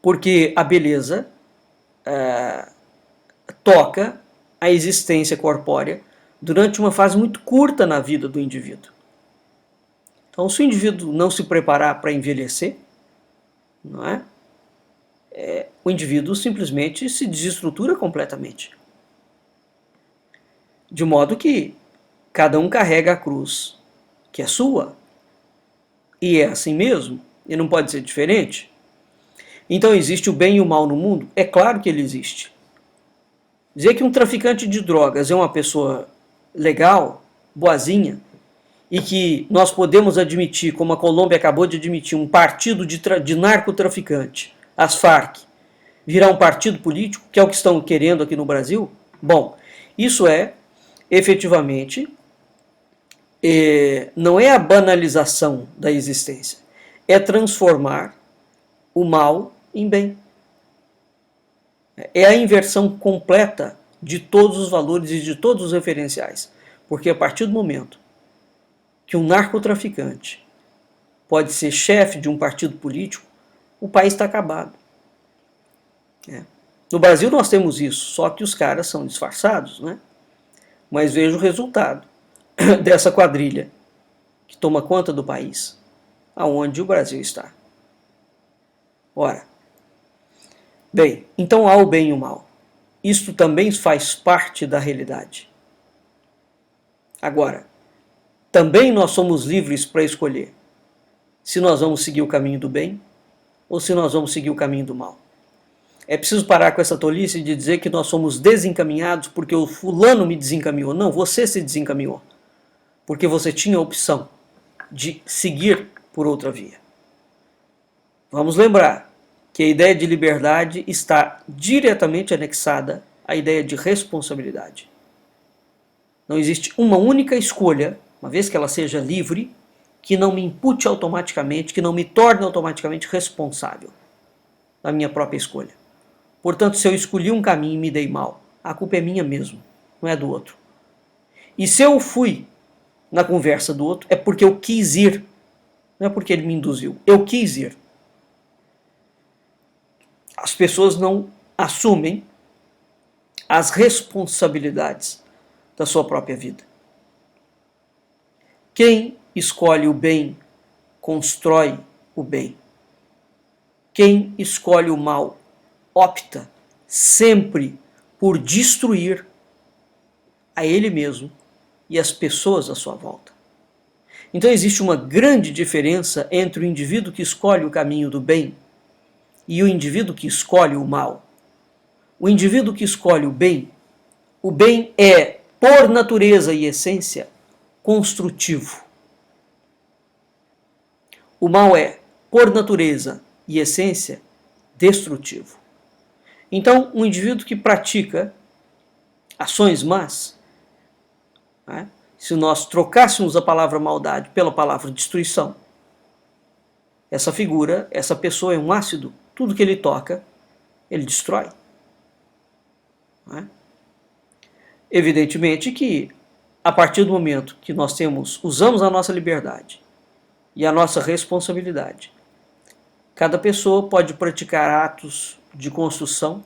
Porque a beleza toca a existência corpórea durante uma fase muito curta na vida do indivíduo. Então, se o indivíduo não se preparar para envelhecer, não é? O indivíduo simplesmente se desestrutura completamente. De modo que cada um carrega a cruz que é sua, e é assim mesmo, e não pode ser diferente. Então existe o bem e o mal no mundo? É claro que ele existe. Dizer que um traficante de drogas é uma pessoa legal, boazinha, e que nós podemos admitir, como a Colômbia acabou de admitir, um partido de narcotraficante, as Farc, virar um partido político, que é o que estão querendo aqui no Brasil? Bom, isso é, efetivamente, não é a banalização da existência, é transformar o mal em bem. É a inversão completa de todos os valores e de todos os referenciais. Porque a partir do momento que um narcotraficante pode ser chefe de um partido político, o país está acabado. No Brasil nós temos isso, só que os caras são disfarçados, né? Mas veja o resultado dessa quadrilha que toma conta do país, aonde o Brasil está. Ora, bem, então há o bem e o mal. Isto também faz parte da realidade. Agora, também nós somos livres para escolher se nós vamos seguir o caminho do bem ou se nós vamos seguir o caminho do mal. É preciso parar com essa tolice de dizer que nós somos desencaminhados porque o fulano me desencaminhou. Não, você se desencaminhou. Porque você tinha a opção de seguir por outra via. Vamos lembrar que a ideia de liberdade está diretamente anexada à ideia de responsabilidade. Não existe uma única escolha, uma vez que ela seja livre, que não me impute automaticamente, que não me torne automaticamente responsável da minha própria escolha. Portanto, se eu escolhi um caminho e me dei mal, a culpa é minha mesmo, não é do outro. E se eu fui na conversa do outro, é porque eu quis ir, não é porque ele me induziu, eu quis ir. As pessoas não assumem as responsabilidades da sua própria vida. Quem escolhe o bem, constrói o bem. Quem escolhe o mal, opta sempre por destruir a ele mesmo e as pessoas à sua volta. Então existe uma grande diferença entre o indivíduo que escolhe o caminho do bem e o indivíduo que escolhe o mal. O indivíduo que escolhe o bem é, por natureza e essência, construtivo. O mal é, por natureza e essência, destrutivo. Então, um indivíduo que pratica ações más, né, se nós trocássemos a palavra maldade pela palavra destruição, essa figura, essa pessoa é um ácido, tudo que ele toca, ele destrói. Né? Evidentemente que, a partir do momento que nós usamos a nossa liberdade e a nossa responsabilidade, cada pessoa pode praticar atos de construção,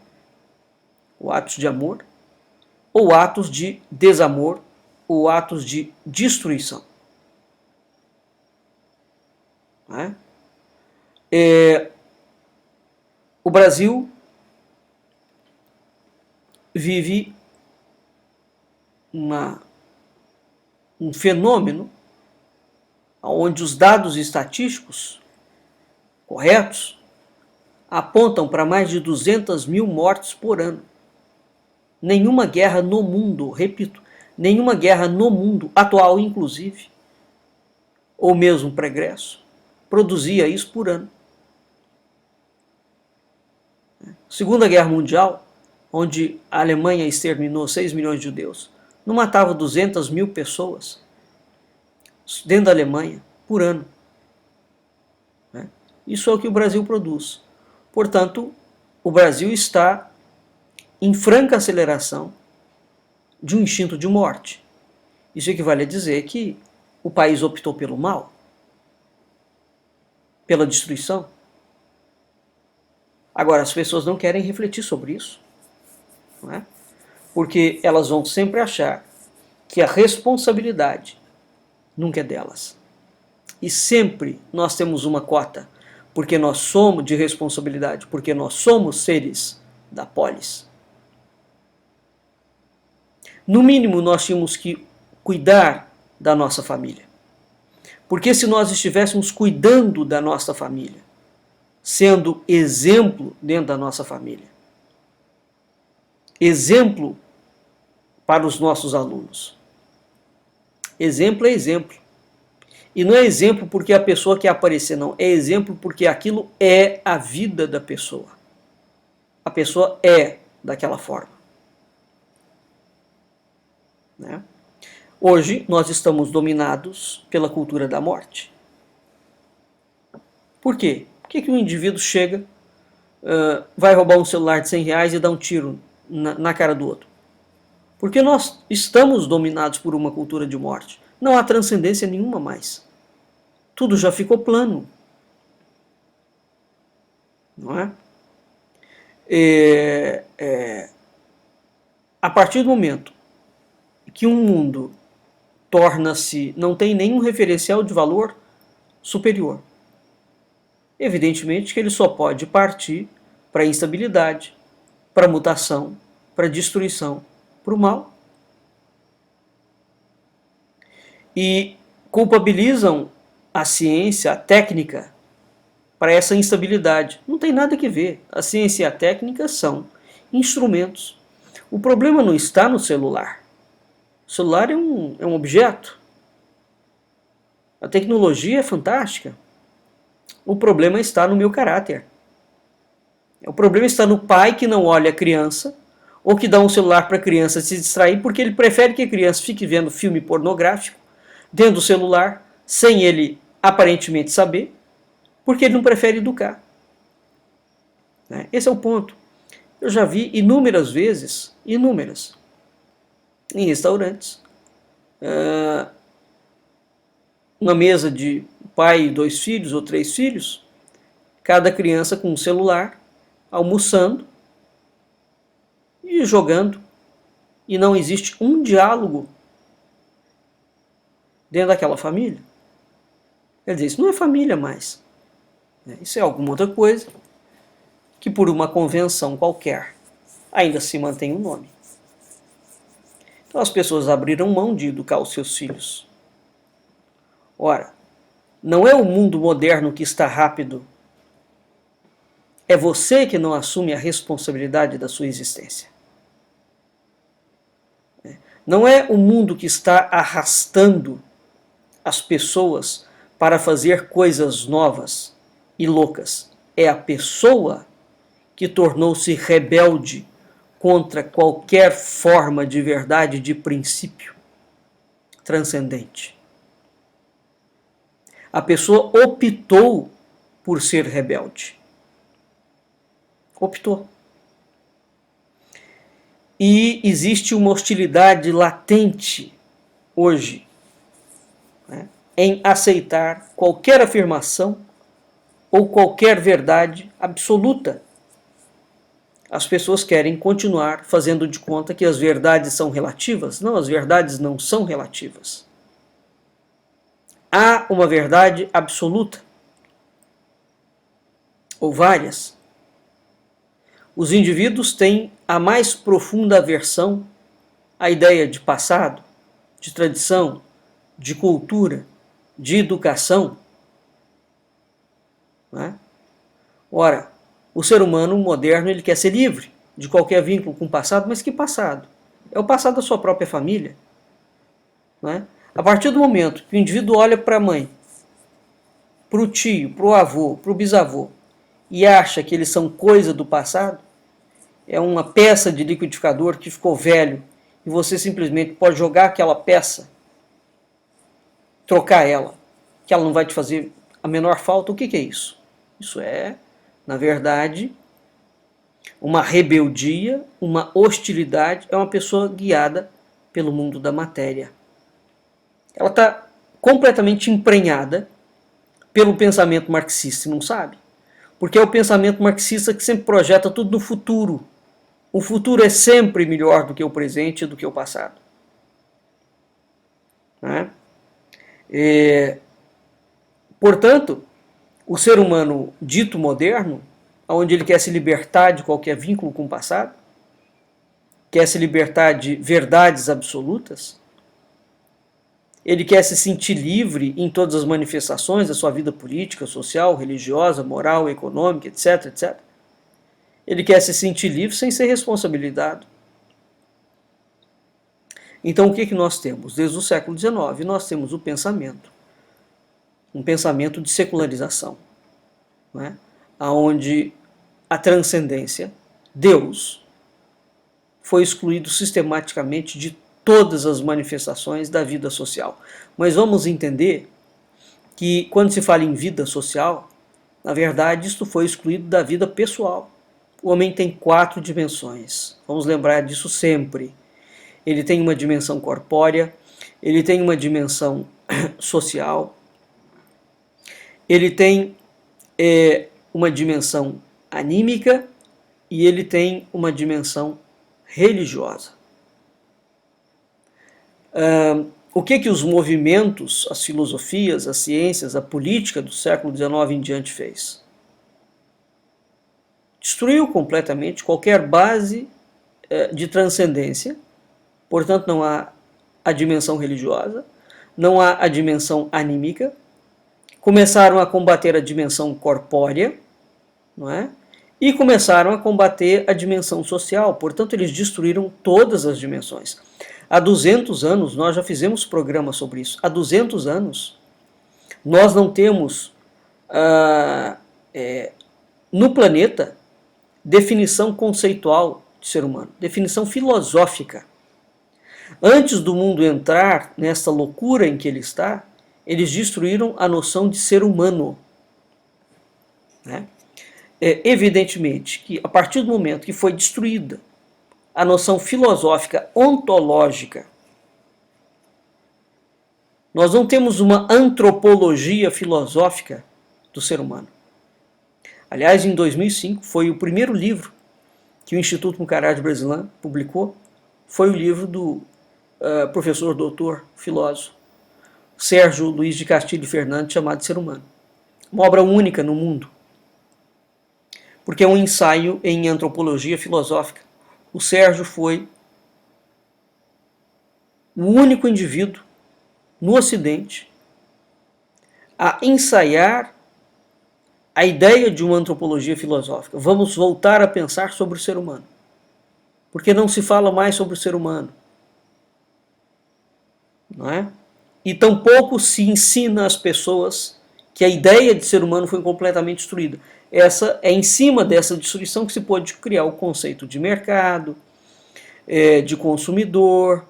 ou atos de amor, ou atos de desamor, ou atos de destruição. Né? O Brasil vive um fenômeno onde os dados estatísticos corretos apontam para mais de 200 mil mortes por ano. Nenhuma guerra no mundo, repito, nenhuma guerra no mundo, atual inclusive, ou mesmo pregresso, produzia isso por ano. Segunda Guerra Mundial, onde a Alemanha exterminou 6 milhões de judeus, não matava 200 mil pessoas dentro da Alemanha por ano. Isso é o que o Brasil produz. Portanto, o Brasil está em franca aceleração de um instinto de morte. Isso equivale a dizer que o país optou pelo mal, pela destruição. Agora, as pessoas não querem refletir sobre isso, não é? Porque elas vão sempre achar que a responsabilidade nunca é delas. E sempre nós temos uma cota, porque nós somos de responsabilidade, porque nós somos seres da polis. No mínimo, nós tínhamos que cuidar da nossa família. Porque se nós estivéssemos cuidando da nossa família, sendo exemplo dentro da nossa família, exemplo para os nossos alunos. Exemplo é exemplo. E não é exemplo porque a pessoa quer aparecer, não. É exemplo porque aquilo é a vida da pessoa. A pessoa é daquela forma. Né? Hoje nós estamos dominados pela cultura da morte. Por quê? Por que um indivíduo chega, vai roubar um celular de 100 reais e dá um tiro na cara do outro? Porque nós estamos dominados por uma cultura de morte. Não há transcendência nenhuma mais. Tudo já ficou plano. Não é? A partir do momento que um mundo não tem nenhum referencial de valor superior, evidentemente que ele só pode partir para a instabilidade, para a mutação, para a destruição, para o mal. E culpabilizam a ciência, a técnica, para essa instabilidade. Não tem nada que ver. A ciência e a técnica são instrumentos. O problema não está no celular. O celular é um objeto. A tecnologia é fantástica. O problema está no meu caráter. O problema está no pai que não olha a criança, ou que dá um celular para a criança se distrair, porque ele prefere que a criança fique vendo filme pornográfico dentro do celular, sem ele aparentemente saber, porque ele não prefere educar. Esse é o ponto. Eu já vi inúmeras vezes, em restaurantes, uma mesa de pai e 2 filhos ou 3 filhos, cada criança com um celular, almoçando e jogando, e não existe um diálogo dentro daquela família. Quer dizer, isso não é família mais. Isso é alguma outra coisa que por uma convenção qualquer ainda se mantém o nome. Então as pessoas abriram mão de educar os seus filhos. Ora, não é o mundo moderno que está rápido. É você que não assume a responsabilidade da sua existência. Não é o mundo que está arrastando as pessoas para fazer coisas novas e loucas. É a pessoa que tornou-se rebelde contra qualquer forma de verdade, de princípio transcendente. A pessoa optou por ser rebelde. Optou. E existe uma hostilidade latente hoje, em aceitar qualquer afirmação ou qualquer verdade absoluta. As pessoas querem continuar fazendo de conta que as verdades são relativas. Não, as verdades não são relativas. Há uma verdade absoluta, ou várias. Os indivíduos têm a mais profunda aversão à ideia de passado, de tradição, de cultura, de educação. Ora, O ser humano moderno, ele quer ser livre de qualquer vínculo com o passado, mas que passado? É o passado da sua própria família. Não é? A partir do momento que o indivíduo olha para a mãe, para o tio, para o avô, para o bisavô, e acha que eles são coisa do passado, é uma peça de liquidificador que ficou velho, e você simplesmente pode jogar aquela peça, trocar ela, que ela não vai te fazer a menor falta. O que é isso? Isso é, na verdade, uma rebeldia, uma hostilidade, é uma pessoa guiada pelo mundo da matéria. Ela está completamente emprenhada pelo pensamento marxista e não sabe. Porque é o pensamento marxista que sempre projeta tudo no futuro. O futuro é sempre melhor do que o presente e do que o passado. Né? Portanto, o ser humano dito moderno, onde ele quer se libertar de qualquer vínculo com o passado, quer se libertar de verdades absolutas, ele quer se sentir livre em todas as manifestações da sua vida política, social, religiosa, moral, econômica, etc, etc. Ele quer se sentir livre sem ser responsabilizado. Então o que nós temos? Desde o século XIX nós temos o pensamento, um pensamento de secularização, não é? Onde a transcendência, Deus, foi excluído sistematicamente de todas as manifestações da vida social. Mas vamos entender que quando se fala em vida social, na verdade isto foi excluído da vida pessoal. O homem tem 4 dimensões, vamos lembrar disso sempre. Ele tem uma dimensão corpórea, ele tem uma dimensão social, ele tem uma dimensão anímica e ele tem uma dimensão religiosa. O que os movimentos, as filosofias, as ciências, a política do século XIX em diante fez? Destruiu completamente qualquer base de transcendência, portanto não há a dimensão religiosa, não há a dimensão anímica, começaram a combater a dimensão corpórea, não é? E começaram a combater a dimensão social, portanto eles destruíram todas as dimensões. Há 200 anos, nós já fizemos programa sobre isso, há 200 anos nós não temos no planeta definição conceitual de ser humano, definição filosófica. Antes do mundo entrar nessa loucura em que ele está, eles destruíram a noção de ser humano. Né? Evidentemente que a partir do momento que foi destruída a noção filosófica ontológica, nós não temos uma antropologia filosófica do ser humano. Aliás, em 2005, foi o primeiro livro que o Instituto Mucará de Bresilã publicou, foi o livro do professor, doutor, filósofo, Sérgio Luiz de Castilho Fernandes, chamado Ser Humano. Uma obra única no mundo, porque é um ensaio em antropologia filosófica. O Sérgio foi o único indivíduo no Ocidente a ensaiar a ideia de uma antropologia filosófica. Vamos voltar a pensar sobre o ser humano, porque não se fala mais sobre o ser humano, não é? E tampouco se ensina às pessoas que a ideia de ser humano foi completamente destruída. Essa é em cima dessa destruição que se pode criar o conceito de mercado, de consumidor,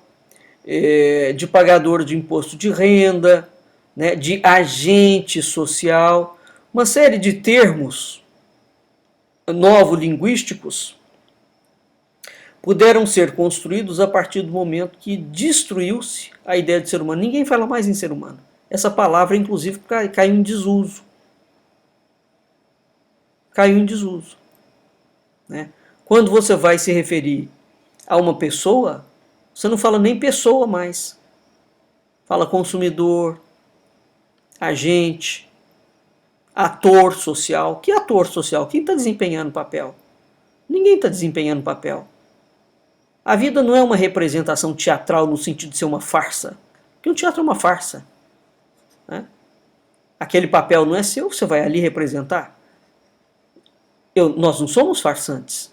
de pagador de imposto de renda, né, de agente social, uma série de termos novo-linguísticos puderam ser construídos a partir do momento que destruiu-se a ideia de ser humano. Ninguém fala mais em ser humano. Essa palavra, inclusive, caiu em desuso. Caiu em desuso. Né? Quando você vai se referir a uma pessoa, você não fala nem pessoa mais. Fala consumidor, agente, ator social. Que ator social? Quem está desempenhando papel? Ninguém está desempenhando papel. A vida não é uma representação teatral no sentido de ser uma farsa. Porque o teatro é uma farsa. Né? Aquele papel não é seu, você vai ali representar. Nós não somos farsantes.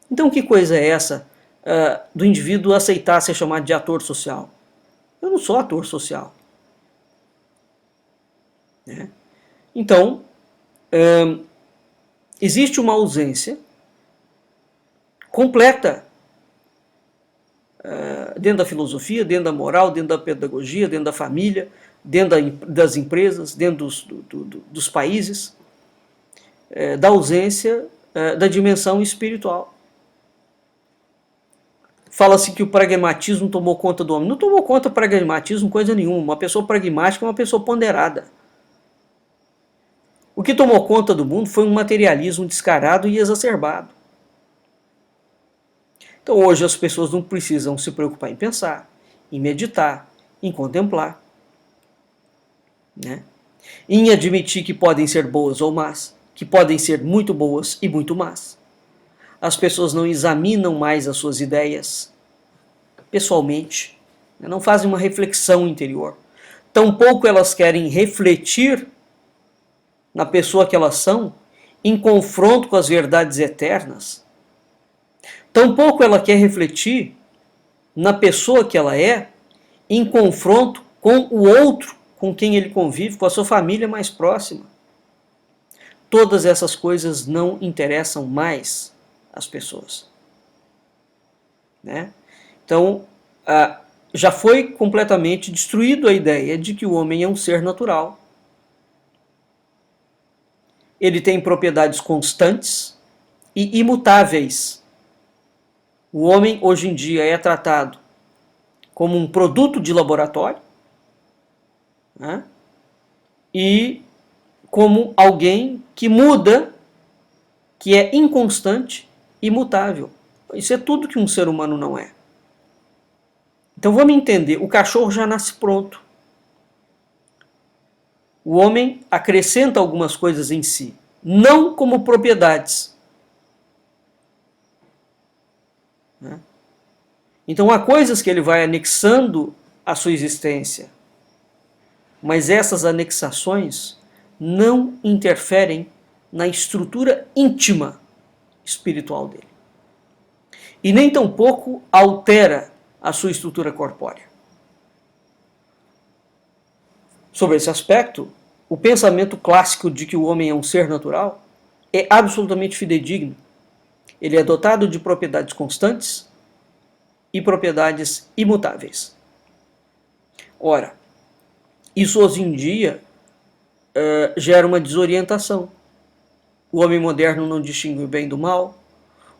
Então que coisa é essa do indivíduo aceitar ser chamado de ator social? Eu não sou ator social. Né? Então, existe uma ausência completa dentro da filosofia, dentro da moral, dentro da pedagogia, dentro da família, dentro das empresas, dentro dos países, da ausência da dimensão espiritual. Fala-se que o pragmatismo tomou conta do homem. Não tomou conta do pragmatismo coisa nenhuma. Uma pessoa pragmática é uma pessoa ponderada. O que tomou conta do mundo foi um materialismo descarado e exacerbado. Então hoje as pessoas não precisam se preocupar em pensar, em meditar, em contemplar, né? Em admitir que podem ser boas ou más, que podem ser muito boas e muito más. As pessoas não examinam mais as suas ideias pessoalmente, não fazem uma reflexão interior. Tampouco elas querem refletir na pessoa que elas são, em confronto com as verdades eternas. Tampouco ela quer refletir na pessoa que ela é, em confronto com o outro com quem ele convive, com a sua família mais próxima. Todas essas coisas não interessam mais as pessoas. Né? Então, já foi completamente destruído a ideia de que o homem é um ser natural. Ele tem propriedades constantes e imutáveis. O homem, hoje em dia, é tratado como um produto de laboratório, né? E como alguém que muda, que é inconstante, imutável. Isso é tudo que um ser humano não é. Então vamos entender, o cachorro já nasce pronto. O homem acrescenta algumas coisas em si, não como propriedades. Né? Então há coisas que ele vai anexando à sua existência, mas essas anexações não interferem na estrutura íntima espiritual dele. E nem tampouco altera a sua estrutura corpórea. Sobre esse aspecto, o pensamento clássico de que o homem é um ser natural é absolutamente fidedigno. Ele é dotado de propriedades constantes e propriedades imutáveis. Ora, isso hoje em dia gera uma desorientação. O homem moderno não distingue o bem do mal,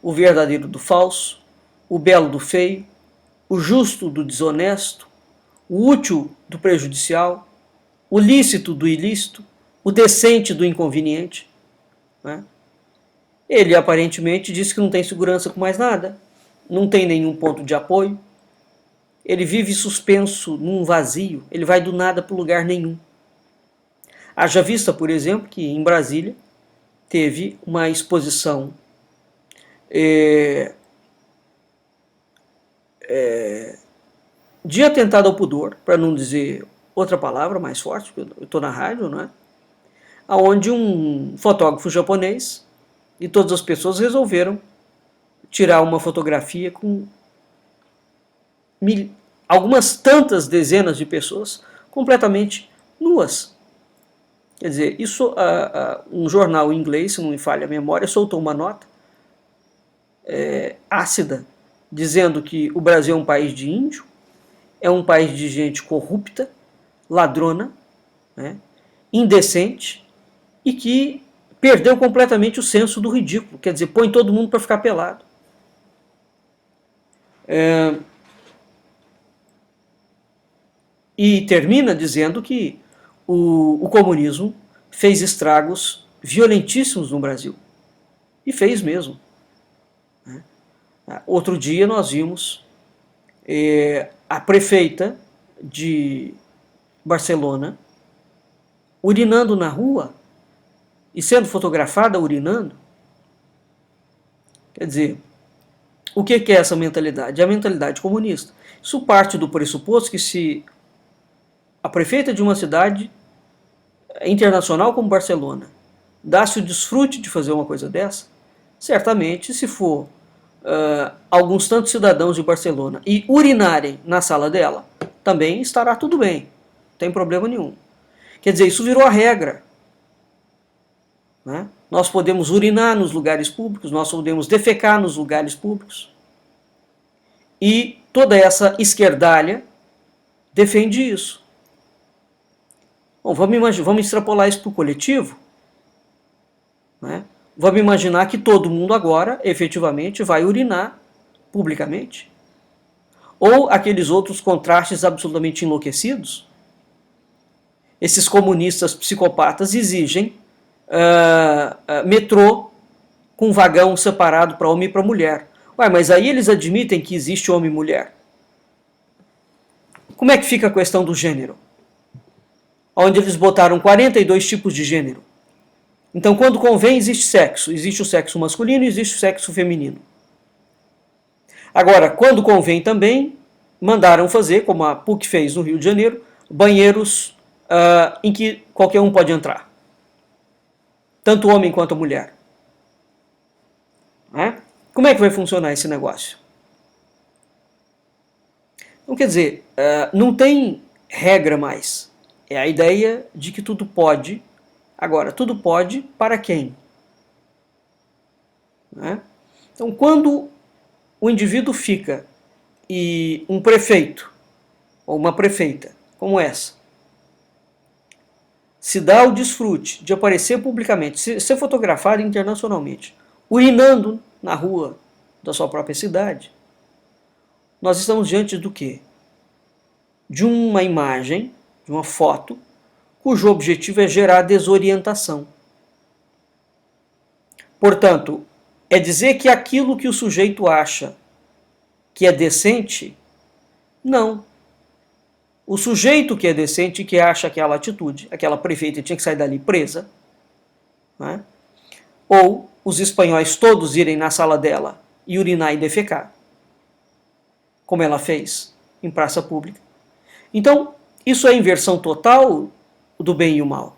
o verdadeiro do falso, o belo do feio, o justo do desonesto, o útil do prejudicial, o lícito do ilícito, o decente do inconveniente. Né? Ele aparentemente diz que não tem segurança com mais nada, não tem nenhum ponto de apoio, ele vive suspenso num vazio, ele vai do nada para lugar nenhum. Haja vista, por exemplo, que em Brasília teve uma exposição de atentado ao pudor, para não dizer outra palavra mais forte, porque eu estou na rádio, não é? Onde um fotógrafo japonês e todas as pessoas resolveram tirar uma fotografia com algumas tantas dezenas de pessoas completamente nuas. Quer dizer, isso, um jornal inglês, se não me falha a memória, soltou uma nota ácida, dizendo que o Brasil é um país de índio, é um país de gente corrupta, ladrona, né, indecente, e que perdeu completamente o senso do ridículo, quer dizer, põe todo mundo para ficar pelado. E termina dizendo que o comunismo fez estragos violentíssimos no Brasil. E fez mesmo. Outro dia nós vimos a prefeita de Barcelona urinando na rua e sendo fotografada urinando. Quer dizer, o que é essa mentalidade? É a mentalidade comunista. Isso parte do pressuposto que se a prefeita de uma cidade internacional como Barcelona dá-se o desfrute de fazer uma coisa dessa, certamente, se for alguns tantos cidadãos de Barcelona e urinarem na sala dela, também estará tudo bem, não tem problema nenhum. Quer dizer, isso virou a regra. Né? Nós podemos urinar nos lugares públicos, nós podemos defecar nos lugares públicos. E toda essa esquerdalha defende isso. Bom, vamos extrapolar isso para o coletivo. Né? Vamos imaginar que todo mundo agora, efetivamente, vai urinar publicamente. Ou aqueles outros contrastes absolutamente enlouquecidos. Esses comunistas psicopatas exigem metrô com vagão separado para homem e para mulher. Ué, mas aí eles admitem que existe homem e mulher. Como é que fica a questão do gênero? Onde eles botaram 42 tipos de gênero. Então, quando convém, existe sexo. Existe o sexo masculino e existe o sexo feminino. Agora, quando convém também, mandaram fazer, como a PUC fez no Rio de Janeiro, banheiros em que qualquer um pode entrar. Tanto homem quanto a mulher. Como é que vai funcionar esse negócio? Então, quer dizer, não tem regra mais. É a ideia de que tudo pode. Agora, tudo pode para quem? Então, quando o indivíduo fica e um prefeito ou uma prefeita como essa se dá o desfrute de aparecer publicamente, ser fotografado internacionalmente, urinando na rua da sua própria cidade, nós estamos diante do quê? De uma imagem, de uma foto, cujo objetivo é gerar desorientação. Portanto, é dizer que aquilo que o sujeito acha que é decente, não. O sujeito que é decente, que acha aquela atitude, aquela prefeita tinha que sair dali presa, né? Ou os espanhóis todos irem na sala dela e urinar e defecar, como ela fez em praça pública. Então, isso é a inversão total do bem e o mal.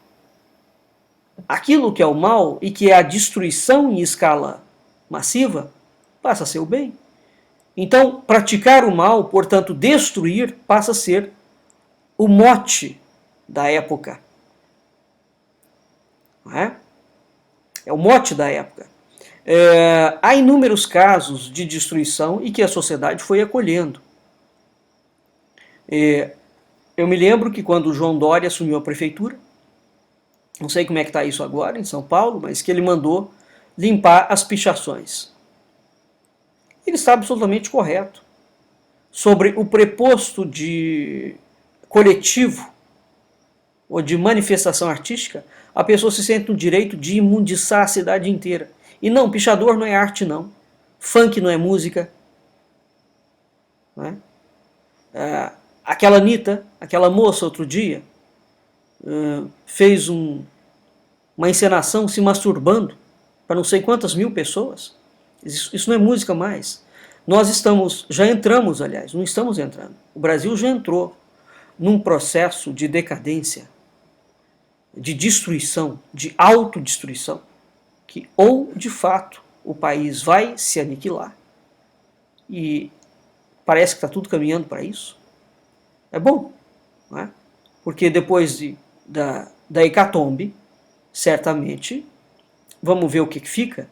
Aquilo que é o mal e que é a destruição em escala massiva, passa a ser o bem. Então, praticar o mal, portanto, destruir, passa a ser o mote da época. Não é? É o mote da época. Há inúmeros casos de destruição e que a sociedade foi acolhendo. Eu me lembro que quando o João Dória assumiu a prefeitura, não sei como é que está isso agora em São Paulo, mas que ele mandou limpar as pichações. Ele está absolutamente correto. Sobre o preposto de coletivo ou de manifestação artística, a pessoa se sente no direito de imundiçar a cidade inteira. E não, pichador não é arte não. Funk não é música. Não é? Aquela Anitta, aquela moça outro dia, fez uma encenação se masturbando para não sei quantas mil pessoas. Isso não é música mais. Nós já entramos, aliás, não estamos entrando. O Brasil já entrou num processo de decadência, de destruição, de autodestruição, que ou, de fato, o país vai se aniquilar, e parece que está tudo caminhando para isso. É bom, não é? Porque depois da hecatombe, certamente, vamos ver o que fica,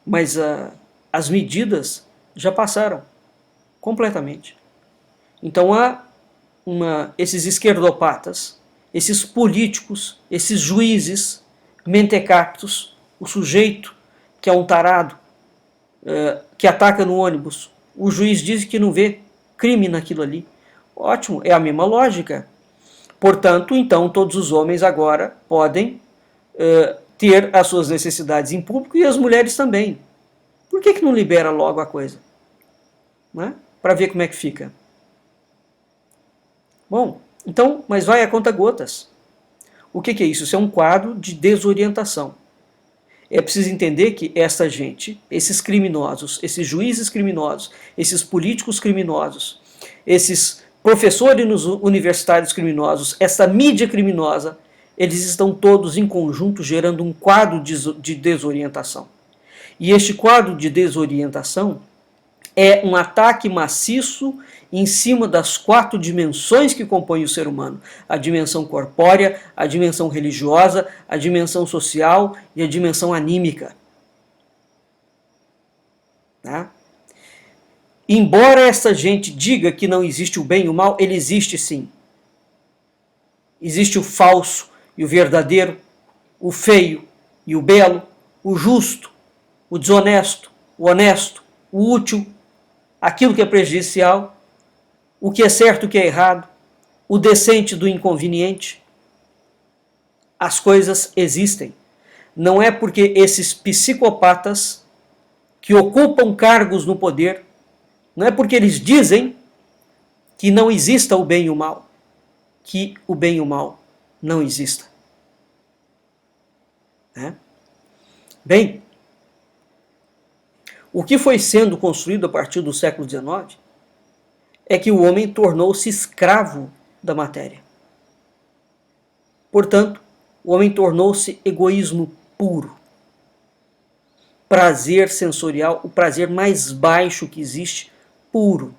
mas as medidas já passaram completamente. Então há esses esquerdopatas, esses políticos, esses juízes mentecaptos, o sujeito que é um tarado, que ataca no ônibus, o juiz diz que não vê crime naquilo ali. Ótimo, é a mesma lógica. Portanto, então, todos os homens agora podem ter as suas necessidades em público e as mulheres também. Por que não libera logo a coisa? Né? Para ver como é que fica. Bom, então, mas vai a conta gotas. O que é isso? Isso é um quadro de desorientação. É preciso entender que essa gente, esses criminosos, esses juízes criminosos, esses políticos criminosos, esses professores universitários criminosos, essa mídia criminosa, eles estão todos em conjunto gerando um quadro de desorientação. E este quadro de desorientação é um ataque maciço em cima das 4 dimensões que compõem o ser humano: a dimensão corpórea, a dimensão religiosa, a dimensão social e a dimensão anímica. Tá? Embora essa gente diga que não existe o bem e o mal, ele existe sim. Existe o falso e o verdadeiro, o feio e o belo, o justo, o desonesto, o honesto, o útil, aquilo que é prejudicial, o que é certo e o que é errado, o decente do inconveniente. As coisas existem. Não é porque esses psicopatas que ocupam cargos no poder, não é porque eles dizem que não exista o bem e o mal, que o bem e o mal não exista. Bem, o que foi sendo construído a partir do século XIX é que o homem tornou-se escravo da matéria. Portanto, o homem tornou-se egoísmo puro. Prazer sensorial, o prazer mais baixo que existe, puro.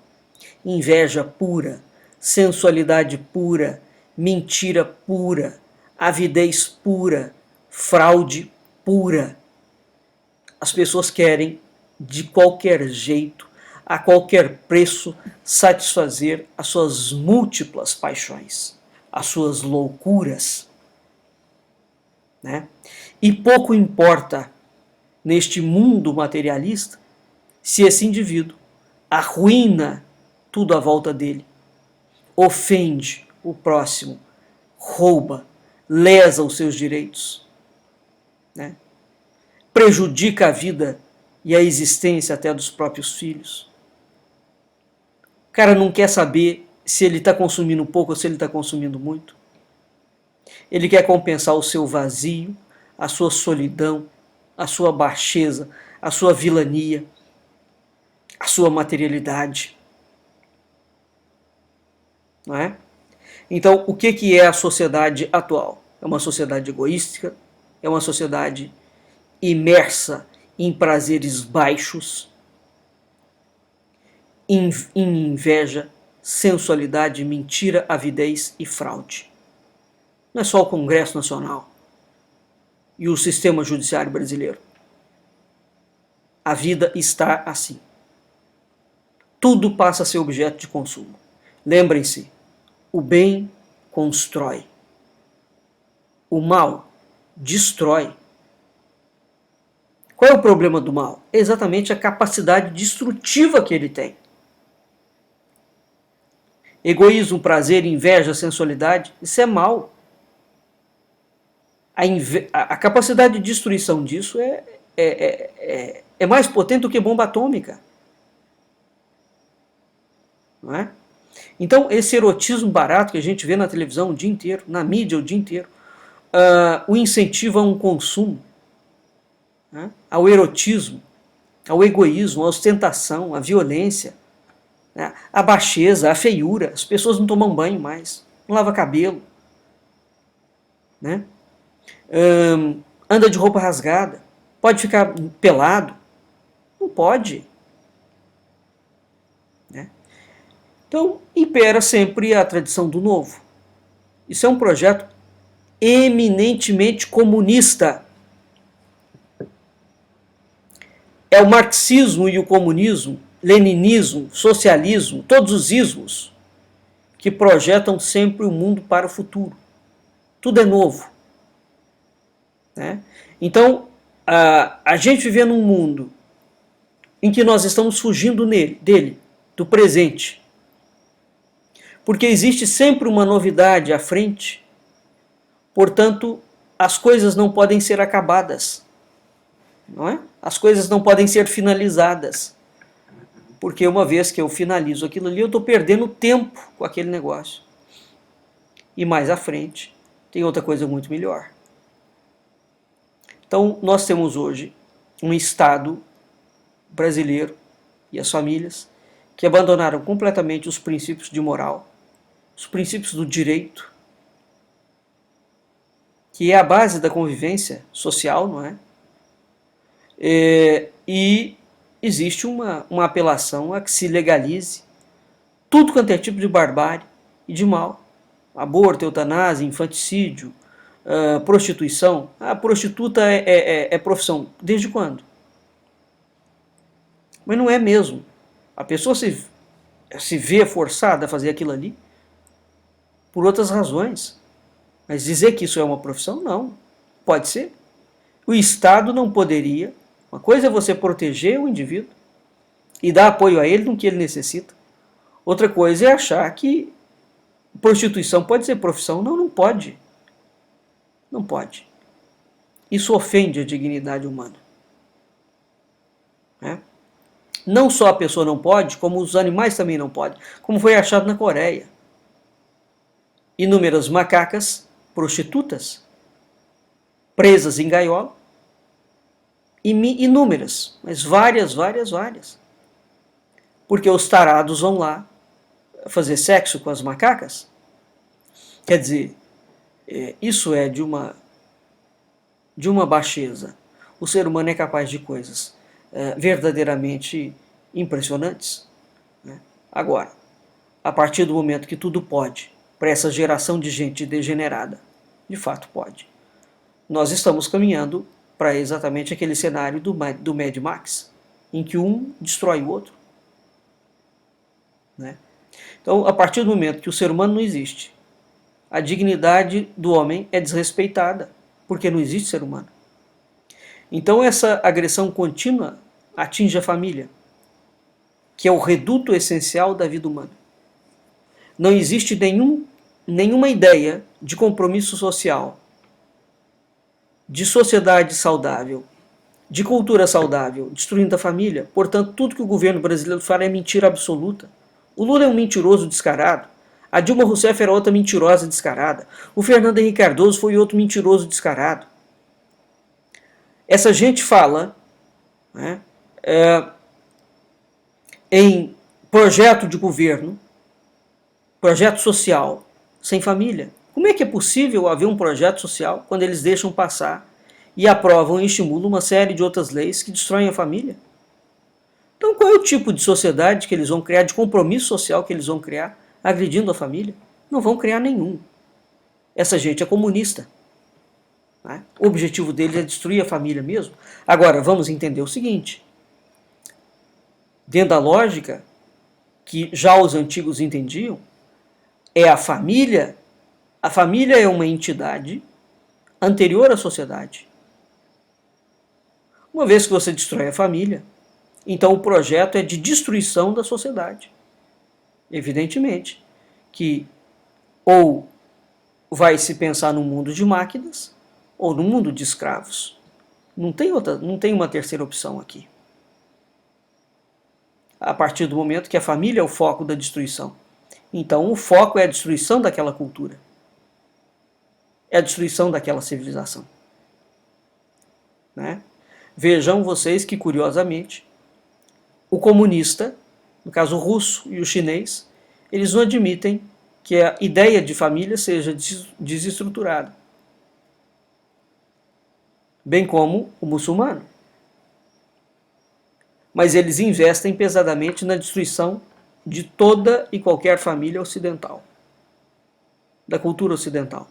Inveja pura, sensualidade pura, mentira pura, avidez pura, fraude pura. As pessoas querem, de qualquer jeito, a qualquer preço, satisfazer as suas múltiplas paixões, as suas loucuras. Né? E pouco importa, neste mundo materialista, se esse indivíduo arruína tudo à volta dele, ofende o próximo, rouba, lesa os seus direitos, né? Prejudica a vida e a existência até dos próprios filhos. O cara não quer saber se ele está consumindo pouco ou se ele está consumindo muito. Ele quer compensar o seu vazio, a sua solidão, a sua baixeza, a sua vilania, a sua materialidade. Não é? Então, o que é a sociedade atual? É uma sociedade egoística, é uma sociedade imersa em prazeres baixos, em inveja, sensualidade, mentira, avidez e fraude. Não é só o Congresso Nacional e o sistema judiciário brasileiro. A vida está assim. Tudo passa a ser objeto de consumo. Lembrem-se, o bem constrói, o mal destrói. Qual é o problema do mal? É exatamente a capacidade destrutiva que ele tem. Egoísmo, prazer, inveja, sensualidade, isso é mal. A capacidade de destruição disso é mais potente do que bomba atômica. Não é? Então, esse erotismo barato que a gente vê na televisão o dia inteiro, na mídia o dia inteiro, o incentiva a um consumo, né? Ao erotismo, ao egoísmo, à ostentação, à violência, né? À baixeza, à feiura. As pessoas não tomam banho mais, não lavam cabelo, né? Anda de roupa rasgada, pode ficar pelado? Não pode. Né? Então, impera sempre a tradição do novo. Isso é um projeto eminentemente comunista. É o marxismo e o comunismo, leninismo, socialismo, todos os ismos que projetam sempre o mundo para o futuro. Tudo é novo. Né? Então, a gente vive num mundo em que nós estamos fugindo dele, do presente. Porque existe sempre uma novidade à frente, portanto, as coisas não podem ser acabadas. Não é? As coisas não podem ser finalizadas. Porque uma vez que eu finalizo aquilo ali, eu estou perdendo tempo com aquele negócio. E mais à frente, tem outra coisa muito melhor. Então, nós temos hoje um Estado brasileiro e as famílias que abandonaram completamente os princípios de moral, os princípios do direito, que é a base da convivência social, não é? E existe uma apelação a que se legalize tudo quanto é tipo de barbárie e de mal. Aborto, eutanásia, infanticídio, prostituição. A prostituta é profissão. Desde quando? Mas não é mesmo. A pessoa se vê forçada a fazer aquilo ali por outras razões. Mas dizer que isso é uma profissão, não. Pode ser. O Estado não poderia. Uma coisa é você proteger o indivíduo e dar apoio a ele no que ele necessita. Outra coisa é achar que prostituição pode ser profissão. Não, não pode. Não pode. Isso ofende a dignidade humana. Não só a pessoa não pode, como os animais também não podem. Como foi achado na Coreia. Inúmeras macacas prostitutas presas em gaiola. Inúmeras, mas várias. Porque os tarados vão lá fazer sexo com as macacas. Quer dizer, isso é de uma baixeza. O ser humano é capaz de coisas verdadeiramente impressionantes. Agora, a partir do momento que tudo pode, para essa geração de gente degenerada, de fato pode. Nós estamos caminhando para exatamente aquele cenário do Mad Max, em que um destrói o outro. Então, a partir do momento que o ser humano não existe, a dignidade do homem é desrespeitada, porque não existe ser humano. Então, essa agressão contínua atinge a família, que é o reduto essencial da vida humana. Não existe nenhuma ideia de compromisso social, de sociedade saudável, de cultura saudável, destruindo a família. Portanto, tudo que o governo brasileiro fala é mentira absoluta. O Lula é um mentiroso descarado. A Dilma Rousseff era outra mentirosa descarada. O Fernando Henrique Cardoso foi outro mentiroso descarado. Essa gente fala em projeto de governo, projeto social, sem família. Como é que é possível haver um projeto social quando eles deixam passar e aprovam e estimulam uma série de outras leis que destroem a família? Então, qual é o tipo de sociedade que eles vão criar, de compromisso social que eles vão criar, agredindo a família? Não vão criar nenhum. Essa gente é comunista. O objetivo deles é destruir a família mesmo. Agora, vamos entender o seguinte. Dentro da lógica que já os antigos entendiam, é a família é uma entidade anterior à sociedade. Uma vez que você destrói a família, então o projeto é de destruição da sociedade. Evidentemente que ou vai se pensar num mundo de máquinas ou num mundo de escravos. Não tem uma terceira opção aqui. A partir do momento que a família é o foco da destruição. Então o foco é a destruição daquela cultura. É a destruição daquela civilização. Vejam vocês que, curiosamente, o comunista, no caso o russo e o chinês, eles não admitem que a ideia de família seja desestruturada. Bem como o muçulmano. Mas eles investem pesadamente na destruição de toda e qualquer família ocidental, da cultura ocidental.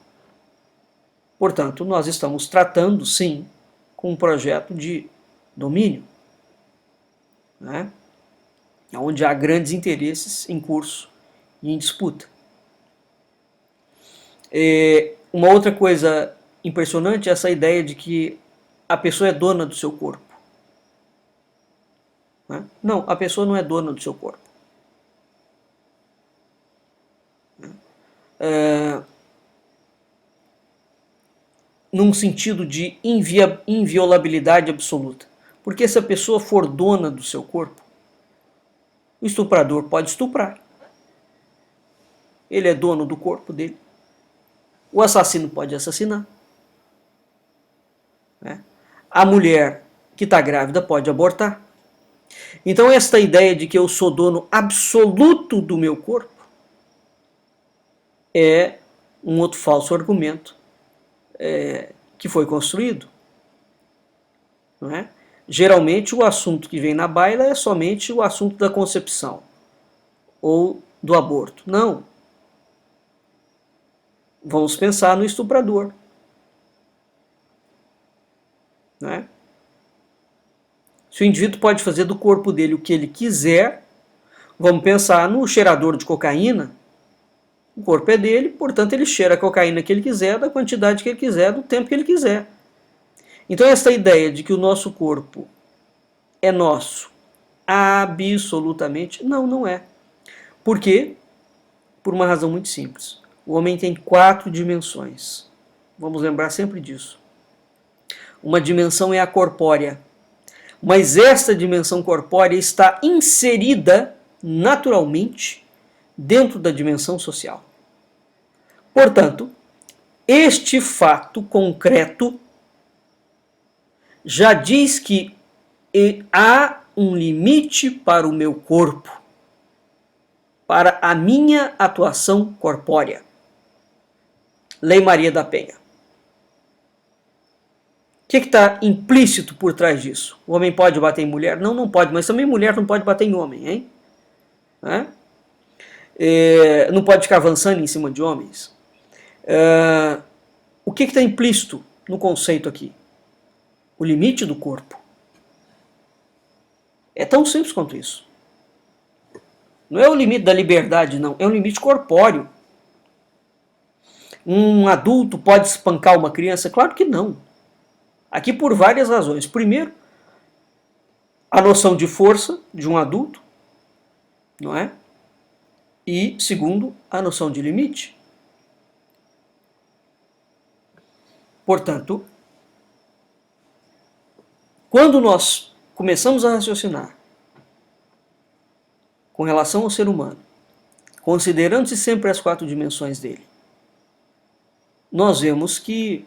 Portanto, nós estamos tratando, sim, com um projeto de domínio, onde há grandes interesses em curso e em disputa. Uma outra coisa impressionante é essa ideia de que a pessoa é dona do seu corpo. Não, a pessoa não é dona do seu corpo. Num sentido de inviolabilidade absoluta. Porque se a pessoa for dona do seu corpo, o estuprador pode estuprar. Ele é dono do corpo dele. O assassino pode assassinar. A mulher que está grávida pode abortar. Então esta ideia de que eu sou dono absoluto do meu corpo é um outro falso argumento que foi construído. Não é? Geralmente o assunto que vem na baila é somente o assunto da concepção ou do aborto. Não. Vamos pensar no estuprador. Não é? Se o indivíduo pode fazer do corpo dele o que ele quiser, vamos pensar no cheirador de cocaína. O corpo é dele, portanto ele cheira a cocaína que ele quiser, da quantidade que ele quiser, do tempo que ele quiser. Então essa ideia de que o nosso corpo é nosso absolutamente, não é. Por quê? Por uma razão muito simples. O homem tem 4 dimensões. Vamos lembrar sempre disso. Uma dimensão é a corpórea, mas esta dimensão corpórea está inserida naturalmente dentro da dimensão social. Portanto, este fato concreto já diz que há um limite para o meu corpo, para a minha atuação corpórea. Lei Maria da Penha. O que está implícito por trás disso? O homem pode bater em mulher? Não, não pode, mas também mulher não pode bater em homem, hein? Não pode ficar avançando em cima de homens. O que está implícito no conceito aqui? O limite do corpo. É tão simples quanto isso. Não é o limite da liberdade, não. É um limite corpóreo. Um adulto pode espancar uma criança? Claro que não. Aqui por várias razões. Primeiro, a noção de força de um adulto, não é? E segundo, a noção de limite. Portanto, quando nós começamos a raciocinar com relação ao ser humano, considerando-se sempre as 4 dimensões dele, nós vemos que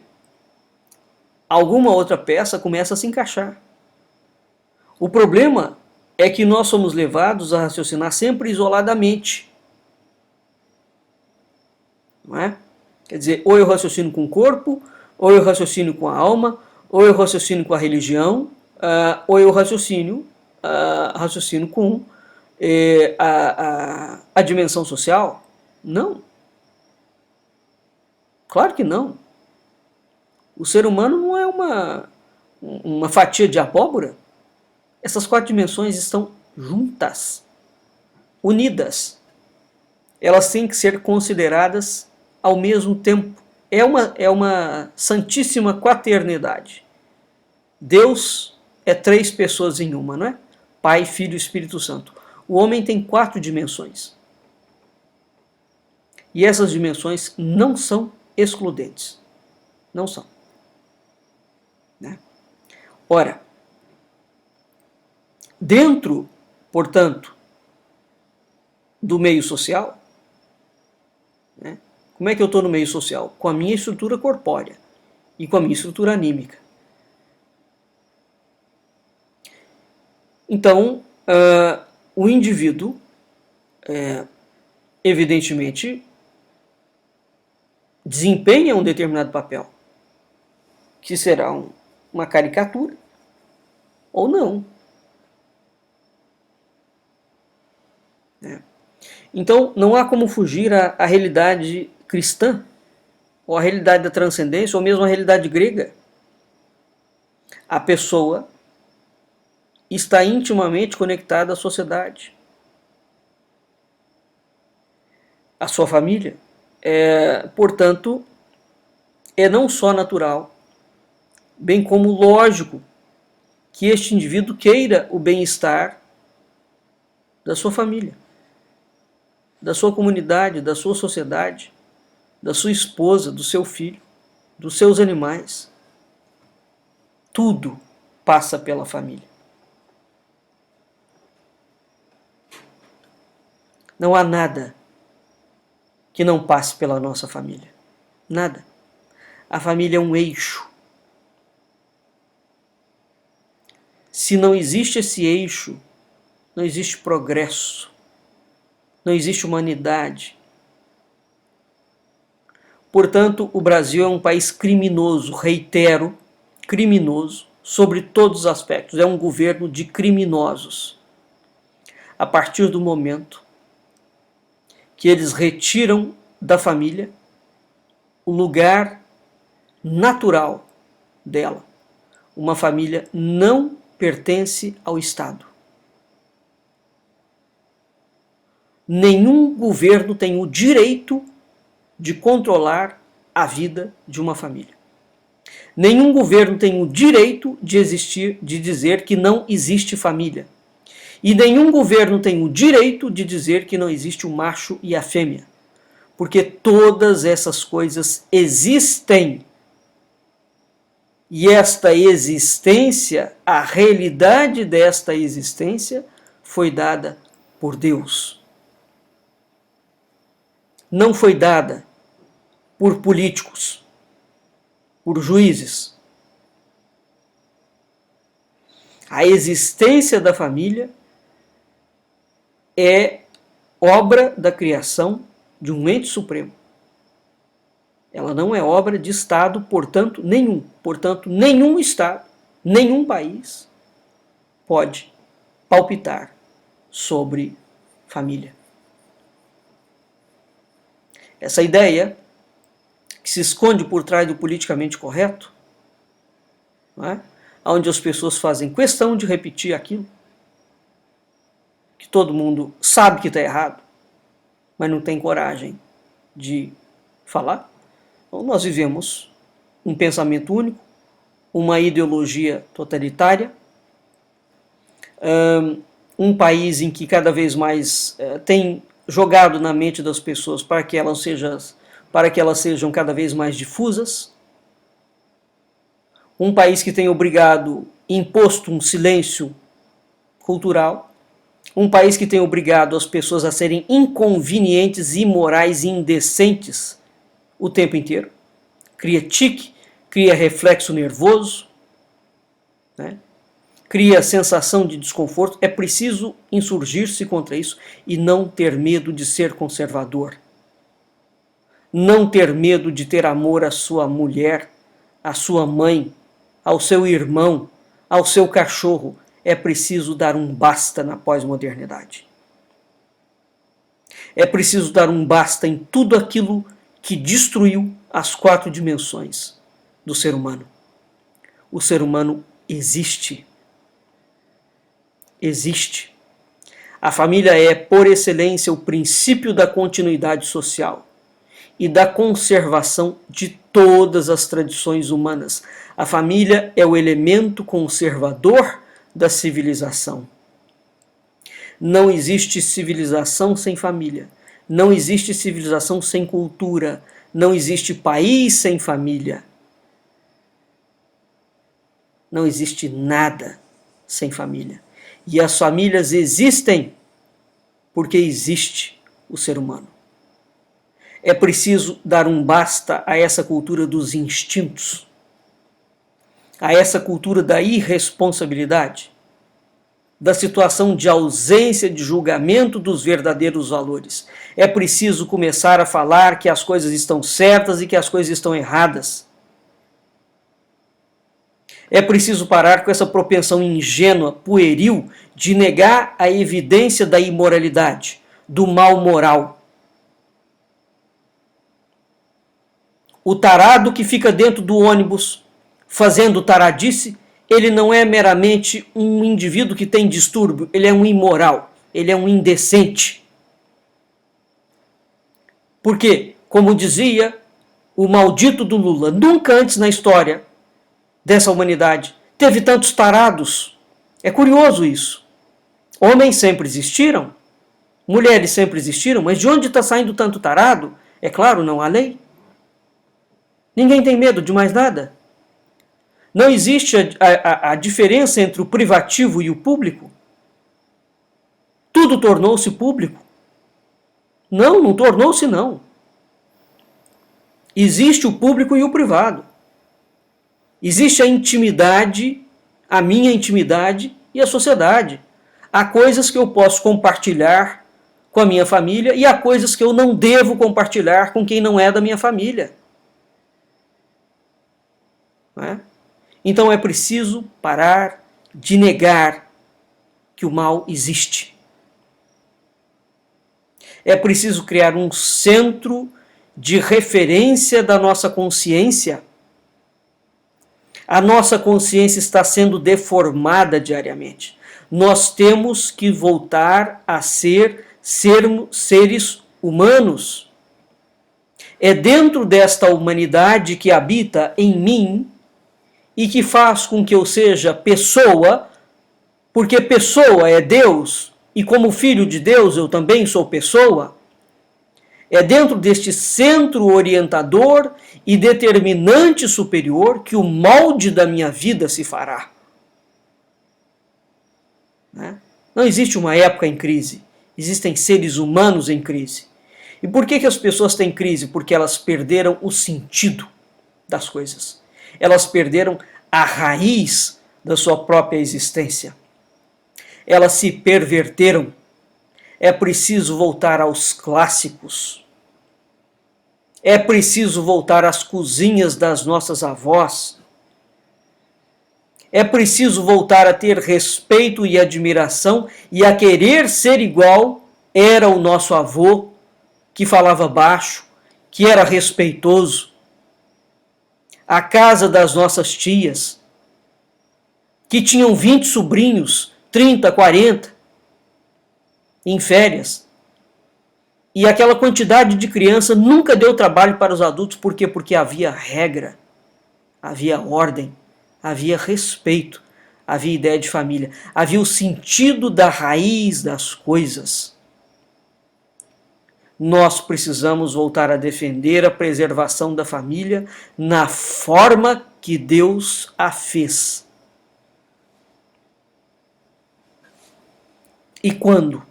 alguma outra peça começa a se encaixar. O problema é que nós somos levados a raciocinar sempre isoladamente. Não é? Quer dizer, ou eu raciocino com o corpo, ou eu raciocino com a alma, ou eu raciocino com a religião, ou eu raciocino com a dimensão social. Não. Claro que não. O ser humano não é uma fatia de abóbora. Essas 4 dimensões estão juntas, unidas. Elas têm que ser consideradas ao mesmo tempo. É uma santíssima quaternidade. Deus é 3 pessoas em uma, não é? Pai, Filho e Espírito Santo. O homem tem 4 dimensões. E essas dimensões não são excludentes. Não são. Né? Ora, dentro, portanto, do meio social, né? Como é que eu estou no meio social? Com a minha estrutura corpórea e com a minha estrutura anímica. Então, o indivíduo, evidentemente, desempenha um determinado papel, que será uma caricatura ou não. Então, não há como fugir à realidade cristã, ou à realidade da transcendência, ou mesmo à realidade grega. A pessoa está intimamente conectada à sociedade, à sua família. Portanto, é não só natural, bem como lógico, que este indivíduo queira o bem-estar da sua família, da sua comunidade, da sua sociedade, da sua esposa, do seu filho, dos seus animais. Tudo passa pela família. Não há nada que não passe pela nossa família. Nada. A família é um eixo. Se não existe esse eixo, não existe progresso, não existe humanidade. Portanto, o Brasil é um país criminoso, reitero, criminoso, sobre todos os aspectos. É um governo de criminosos. A partir do momento que eles retiram da família o lugar natural dela. Uma família não pertence ao Estado. Nenhum governo tem o direito de controlar a vida de uma família. Nenhum governo tem o direito de dizer que não existe família. E nenhum governo tem o direito de dizer que não existe o macho e a fêmea. Porque todas essas coisas existem. E esta existência, a realidade desta existência, foi dada por Deus. Não foi dada por políticos, por juízes. A existência da família é obra da criação de um ente supremo. Ela não é obra de Estado, portanto, nenhum. Portanto, nenhum Estado, nenhum país pode palpitar sobre família. Essa ideia que se esconde por trás do politicamente correto, não é? Onde as pessoas fazem questão de repetir aquilo que todo mundo sabe que está errado, mas não tem coragem de falar. Então, nós vivemos um pensamento único, uma ideologia totalitária, um país em que cada vez mais tem jogado na mente das pessoas para que elas sejam cada vez mais difusas, um país que tem imposto um silêncio cultural, um país que tem obrigado as pessoas a serem inconvenientes, imorais e indecentes o tempo inteiro. Cria tique, cria reflexo nervoso, né? Cria sensação de desconforto. É preciso insurgir-se contra isso e não ter medo de ser conservador. Não ter medo de ter amor à sua mulher, à sua mãe, ao seu irmão, ao seu cachorro. É preciso dar um basta na pós-modernidade. É preciso dar um basta em tudo aquilo que destruiu as 4 dimensões do ser humano. O ser humano existe. Existe. A família é, por excelência, o princípio da continuidade social e da conservação de todas as tradições humanas. A família é o elemento conservador da civilização. Não existe civilização sem família. Não existe civilização sem cultura. Não existe país sem família. Não existe nada sem família. E as famílias existem porque existe o ser humano. É preciso dar um basta a essa cultura dos instintos, a essa cultura da irresponsabilidade, da situação de ausência de julgamento dos verdadeiros valores. É preciso começar a falar que as coisas estão certas e que as coisas estão erradas. É preciso parar com essa propensão ingênua, pueril, de negar a evidência da imoralidade, do mal moral. O tarado que fica dentro do ônibus fazendo taradice, ele não é meramente um indivíduo que tem distúrbio, ele é um imoral, ele é um indecente. Porque, como dizia o maldito do Lula, nunca antes na história dessa humanidade teve tantos tarados. É curioso isso. Homens sempre existiram, mulheres sempre existiram, mas de onde está saindo tanto tarado? É claro, não há lei. Ninguém tem medo de mais nada. Não existe a diferença entre o privativo e o público. Tudo tornou-se público. Não tornou-se não. Existe o público e o privado. Existe a intimidade, a minha intimidade e a sociedade. Há coisas que eu posso compartilhar com a minha família e há coisas que eu não devo compartilhar com quem não é da minha família. não é? Então é preciso parar de negar que o mal existe. É preciso criar um centro de referência da nossa consciência. A nossa consciência está sendo deformada diariamente. Nós temos que voltar a sermos seres humanos. É dentro desta humanidade que habita em mim e que faz com que eu seja pessoa, porque pessoa é Deus, e como filho de Deus eu também sou pessoa. É dentro deste centro orientador e determinante superior que o molde da minha vida se fará. Não existe uma época em crise, existem seres humanos em crise. E por que as pessoas têm crise? Porque elas perderam o sentido das coisas. Elas perderam a raiz da sua própria existência. Elas se perverteram. É preciso voltar aos clássicos. É preciso voltar às cozinhas das nossas avós. É preciso voltar a ter respeito e admiração e a querer ser igual era o nosso avô, que falava baixo, que era respeitoso. A casa das nossas tias, que tinham 20 sobrinhos, 30, 40, em férias. E aquela quantidade de criança nunca deu trabalho para os adultos. Por quê? Porque havia regra, havia ordem, havia respeito, havia ideia de família, havia o sentido da raiz das coisas. Nós precisamos voltar a defender a preservação da família na forma que Deus a fez. E quando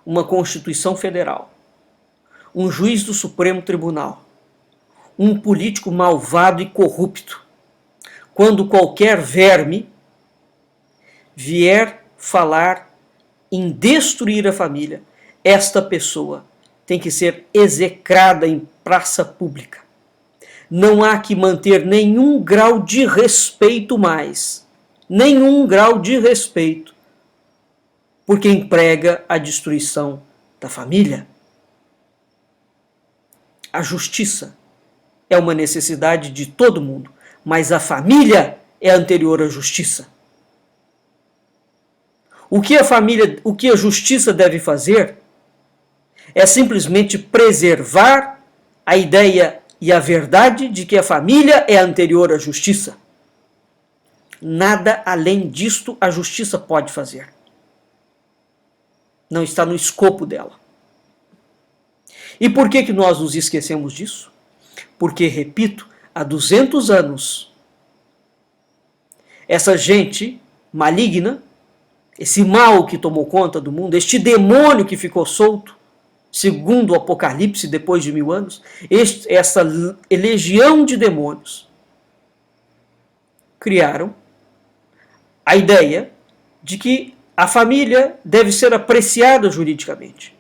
uma Constituição Federal, um juiz do Supremo Tribunal, um político malvado e corrupto, quando qualquer verme vier falar em destruir a família, esta pessoa tem que ser execrada em praça pública. Não há que manter nenhum grau de respeito mais. Nenhum grau de respeito. Porque emprega a destruição da família. A justiça é uma necessidade de todo mundo, mas a família é anterior à justiça. O que a justiça deve fazer é simplesmente preservar a ideia e a verdade de que a família é anterior à justiça. Nada além disto a justiça pode fazer. Não está no escopo dela. E por que nós nos esquecemos disso? Porque, repito, há 200 anos, essa gente maligna, esse mal que tomou conta do mundo, este demônio que ficou solto, segundo o Apocalipse, depois de 1000 anos, essa legião de demônios criaram a ideia de que a família deve ser apreciada juridicamente.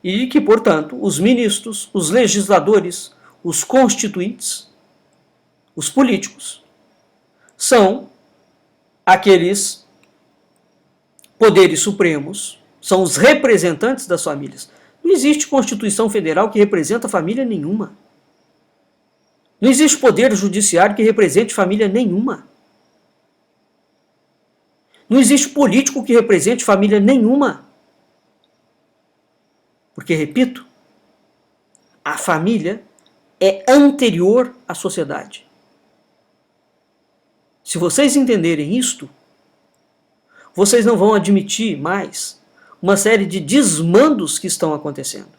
E que, portanto, os ministros, os legisladores, os constituintes, os políticos, são aqueles poderes supremos, são os representantes das famílias. Não existe Constituição Federal que representa família nenhuma. Não existe poder judiciário que represente família nenhuma. Não existe político que represente família nenhuma. Porque, repito, a família é anterior à sociedade. Se vocês entenderem isto, vocês não vão admitir mais uma série de desmandos que estão acontecendo.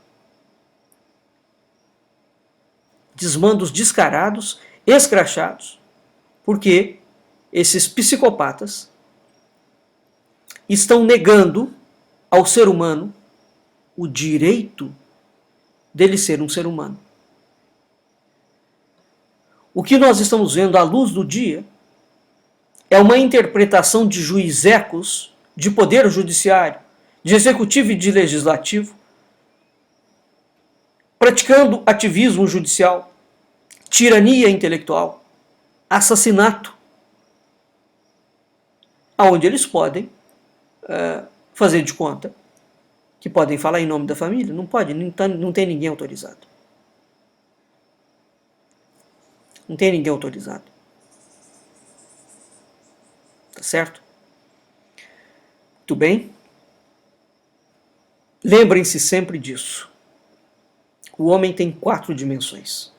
Desmandos descarados, escrachados, porque esses psicopatas estão negando ao ser humano o direito dele ser um ser humano. O que nós estamos vendo à luz do dia é uma interpretação de juizecos, de poder judiciário, de executivo e de legislativo, praticando ativismo judicial, tirania intelectual, assassinato, aonde eles podem fazer de conta que podem falar em nome da família. Não pode, não tem ninguém autorizado. Não tem ninguém autorizado. Tá certo? Muito bem? Lembrem-se sempre disso. O homem tem 4 dimensões.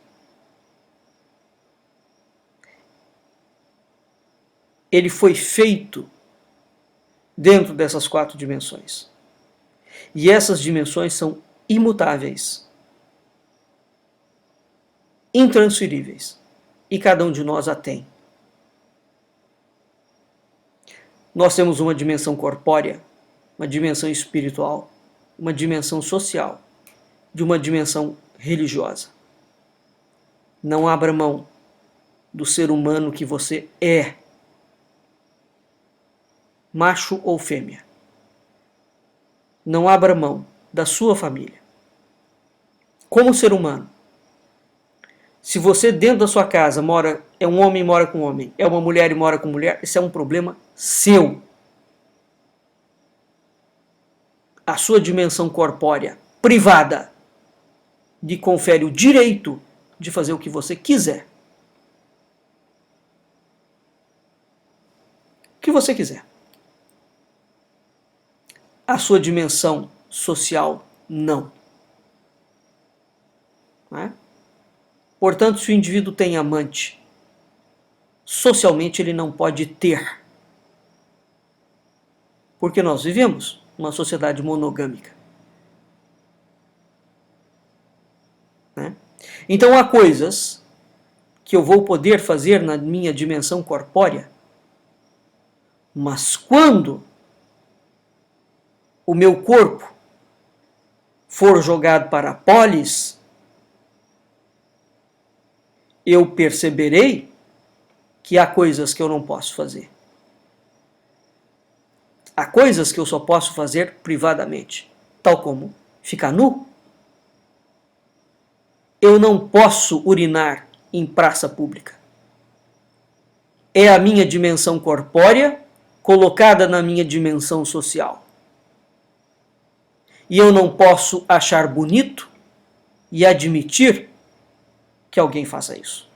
Ele foi feito dentro dessas 4 dimensões. E essas dimensões são imutáveis, intransferíveis. E cada um de nós a tem. Nós temos uma dimensão corpórea, uma dimensão espiritual, uma dimensão social, de uma dimensão religiosa. Não abra mão do ser humano que você é, macho ou fêmea. Não abra mão da sua família. Como ser humano, se você dentro da sua casa mora, é um homem e mora com homem, é uma mulher e mora com mulher, isso é um problema seu. A sua dimensão corpórea, privada, lhe confere o direito de fazer o que você quiser. O que você quiser. A sua dimensão social, não. Não é? Portanto, se o indivíduo tem amante, socialmente ele não pode ter. Porque nós vivemos numa sociedade monogâmica. Né? Então há coisas que eu vou poder fazer na minha dimensão corpórea, mas quando o meu corpo for jogado para a polis, eu perceberei que há coisas que eu não posso fazer. Há coisas que eu só posso fazer privadamente, tal como ficar nu. Eu não posso urinar em praça pública. É a minha dimensão corpórea colocada na minha dimensão social. E eu não posso achar bonito e admitir que alguém faça isso.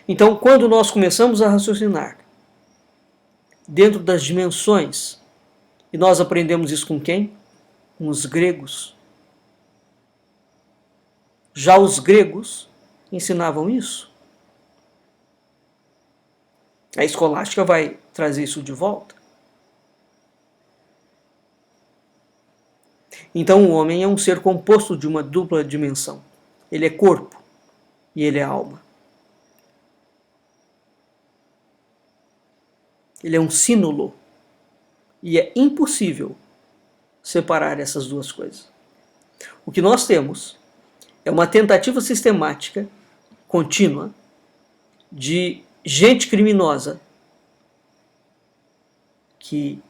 Então, quando nós começamos a raciocinar dentro das dimensões, e nós aprendemos isso com quem? Com os gregos. Já os gregos ensinavam isso. A escolástica vai trazer isso de volta. Então o homem é um ser composto de uma dupla dimensão. Ele é corpo e ele é alma. Ele é um sínulo. E é impossível separar essas duas coisas. O que nós temos é uma tentativa sistemática, contínua, de gente criminosa que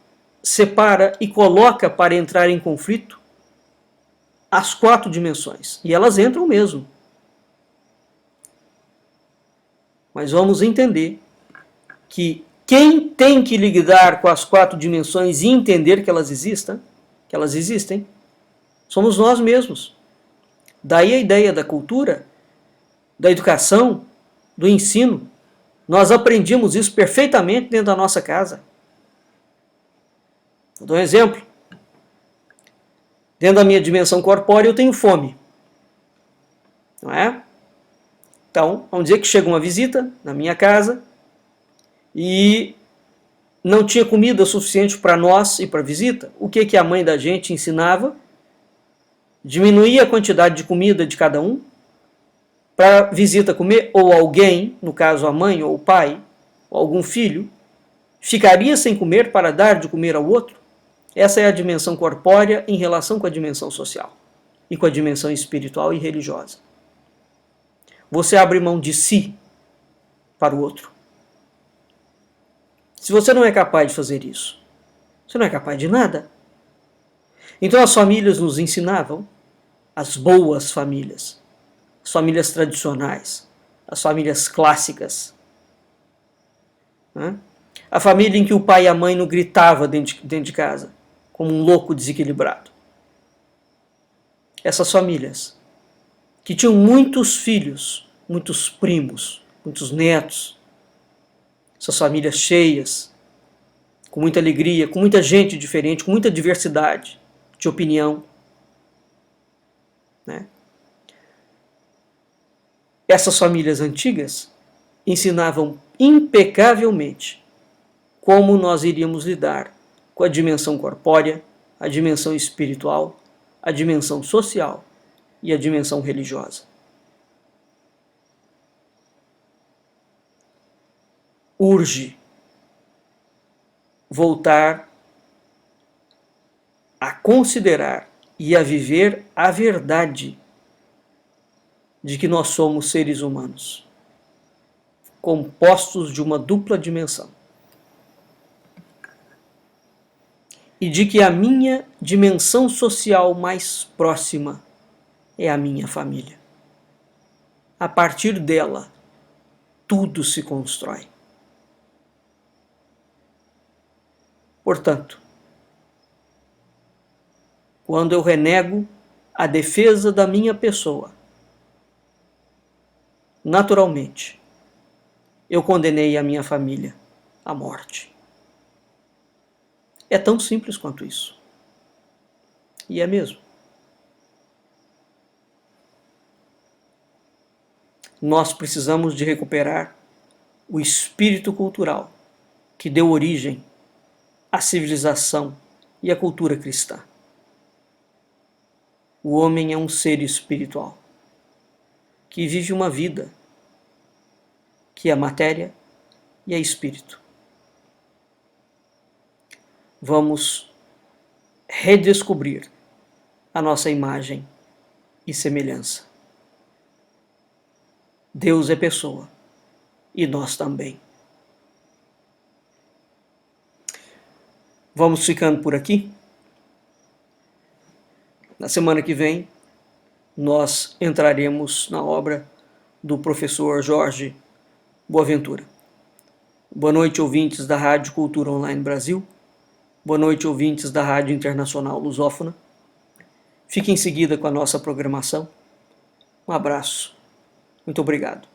separa e coloca para entrar em conflito as 4 dimensões. E elas entram mesmo. Mas vamos entender que quem tem que lidar com as 4 dimensões e entender que elas existem, somos nós mesmos. Daí a ideia da cultura, da educação, do ensino. Nós aprendemos isso perfeitamente dentro da nossa casa. Vou dar um exemplo. Dentro da minha dimensão corpórea eu tenho fome. Não é? Então, vamos dizer que chega uma visita na minha casa e não tinha comida suficiente para nós e para a visita. O que a mãe da gente ensinava? Diminuir a quantidade de comida de cada um para a visita comer, ou alguém, no caso a mãe ou o pai, ou algum filho, ficaria sem comer para dar de comer ao outro. Essa é a dimensão corpórea em relação com a dimensão social e com a dimensão espiritual e religiosa. Você abre mão de si para o outro. Se você não é capaz de fazer isso, você não é capaz de nada. Então as famílias nos ensinavam as boas famílias, as famílias tradicionais, as famílias clássicas. Né? A família em que o pai e a mãe não gritavam dentro de casa, como um louco desequilibrado. Essas famílias que tinham muitos filhos, muitos primos, muitos netos, essas famílias cheias, com muita alegria, com muita gente diferente, com muita diversidade de opinião. Né? Essas famílias antigas ensinavam impecavelmente como nós iríamos lidar com a dimensão corpórea, a dimensão espiritual, a dimensão social e a dimensão religiosa. Urge voltar a considerar e a viver a verdade de que nós somos seres humanos, compostos de uma dupla dimensão. E de que a minha dimensão social mais próxima é a minha família. A partir dela, tudo se constrói. Portanto, quando eu renego a defesa da minha pessoa, naturalmente, eu condenei a minha família à morte. É tão simples quanto isso. E é mesmo. Nós precisamos de recuperar o espírito cultural que deu origem à civilização e à cultura cristã. O homem é um ser espiritual que vive uma vida que é matéria e é espírito. Vamos redescobrir a nossa imagem e semelhança. Deus é pessoa e nós também. Vamos ficando por aqui. Na semana que vem, nós entraremos na obra do professor Jorge Boaventura. Boa noite, ouvintes da Rádio Cultura Online Brasil. Boa noite, ouvintes da Rádio Internacional Lusófona. Fique em seguida com a nossa programação. Um abraço. Muito obrigado.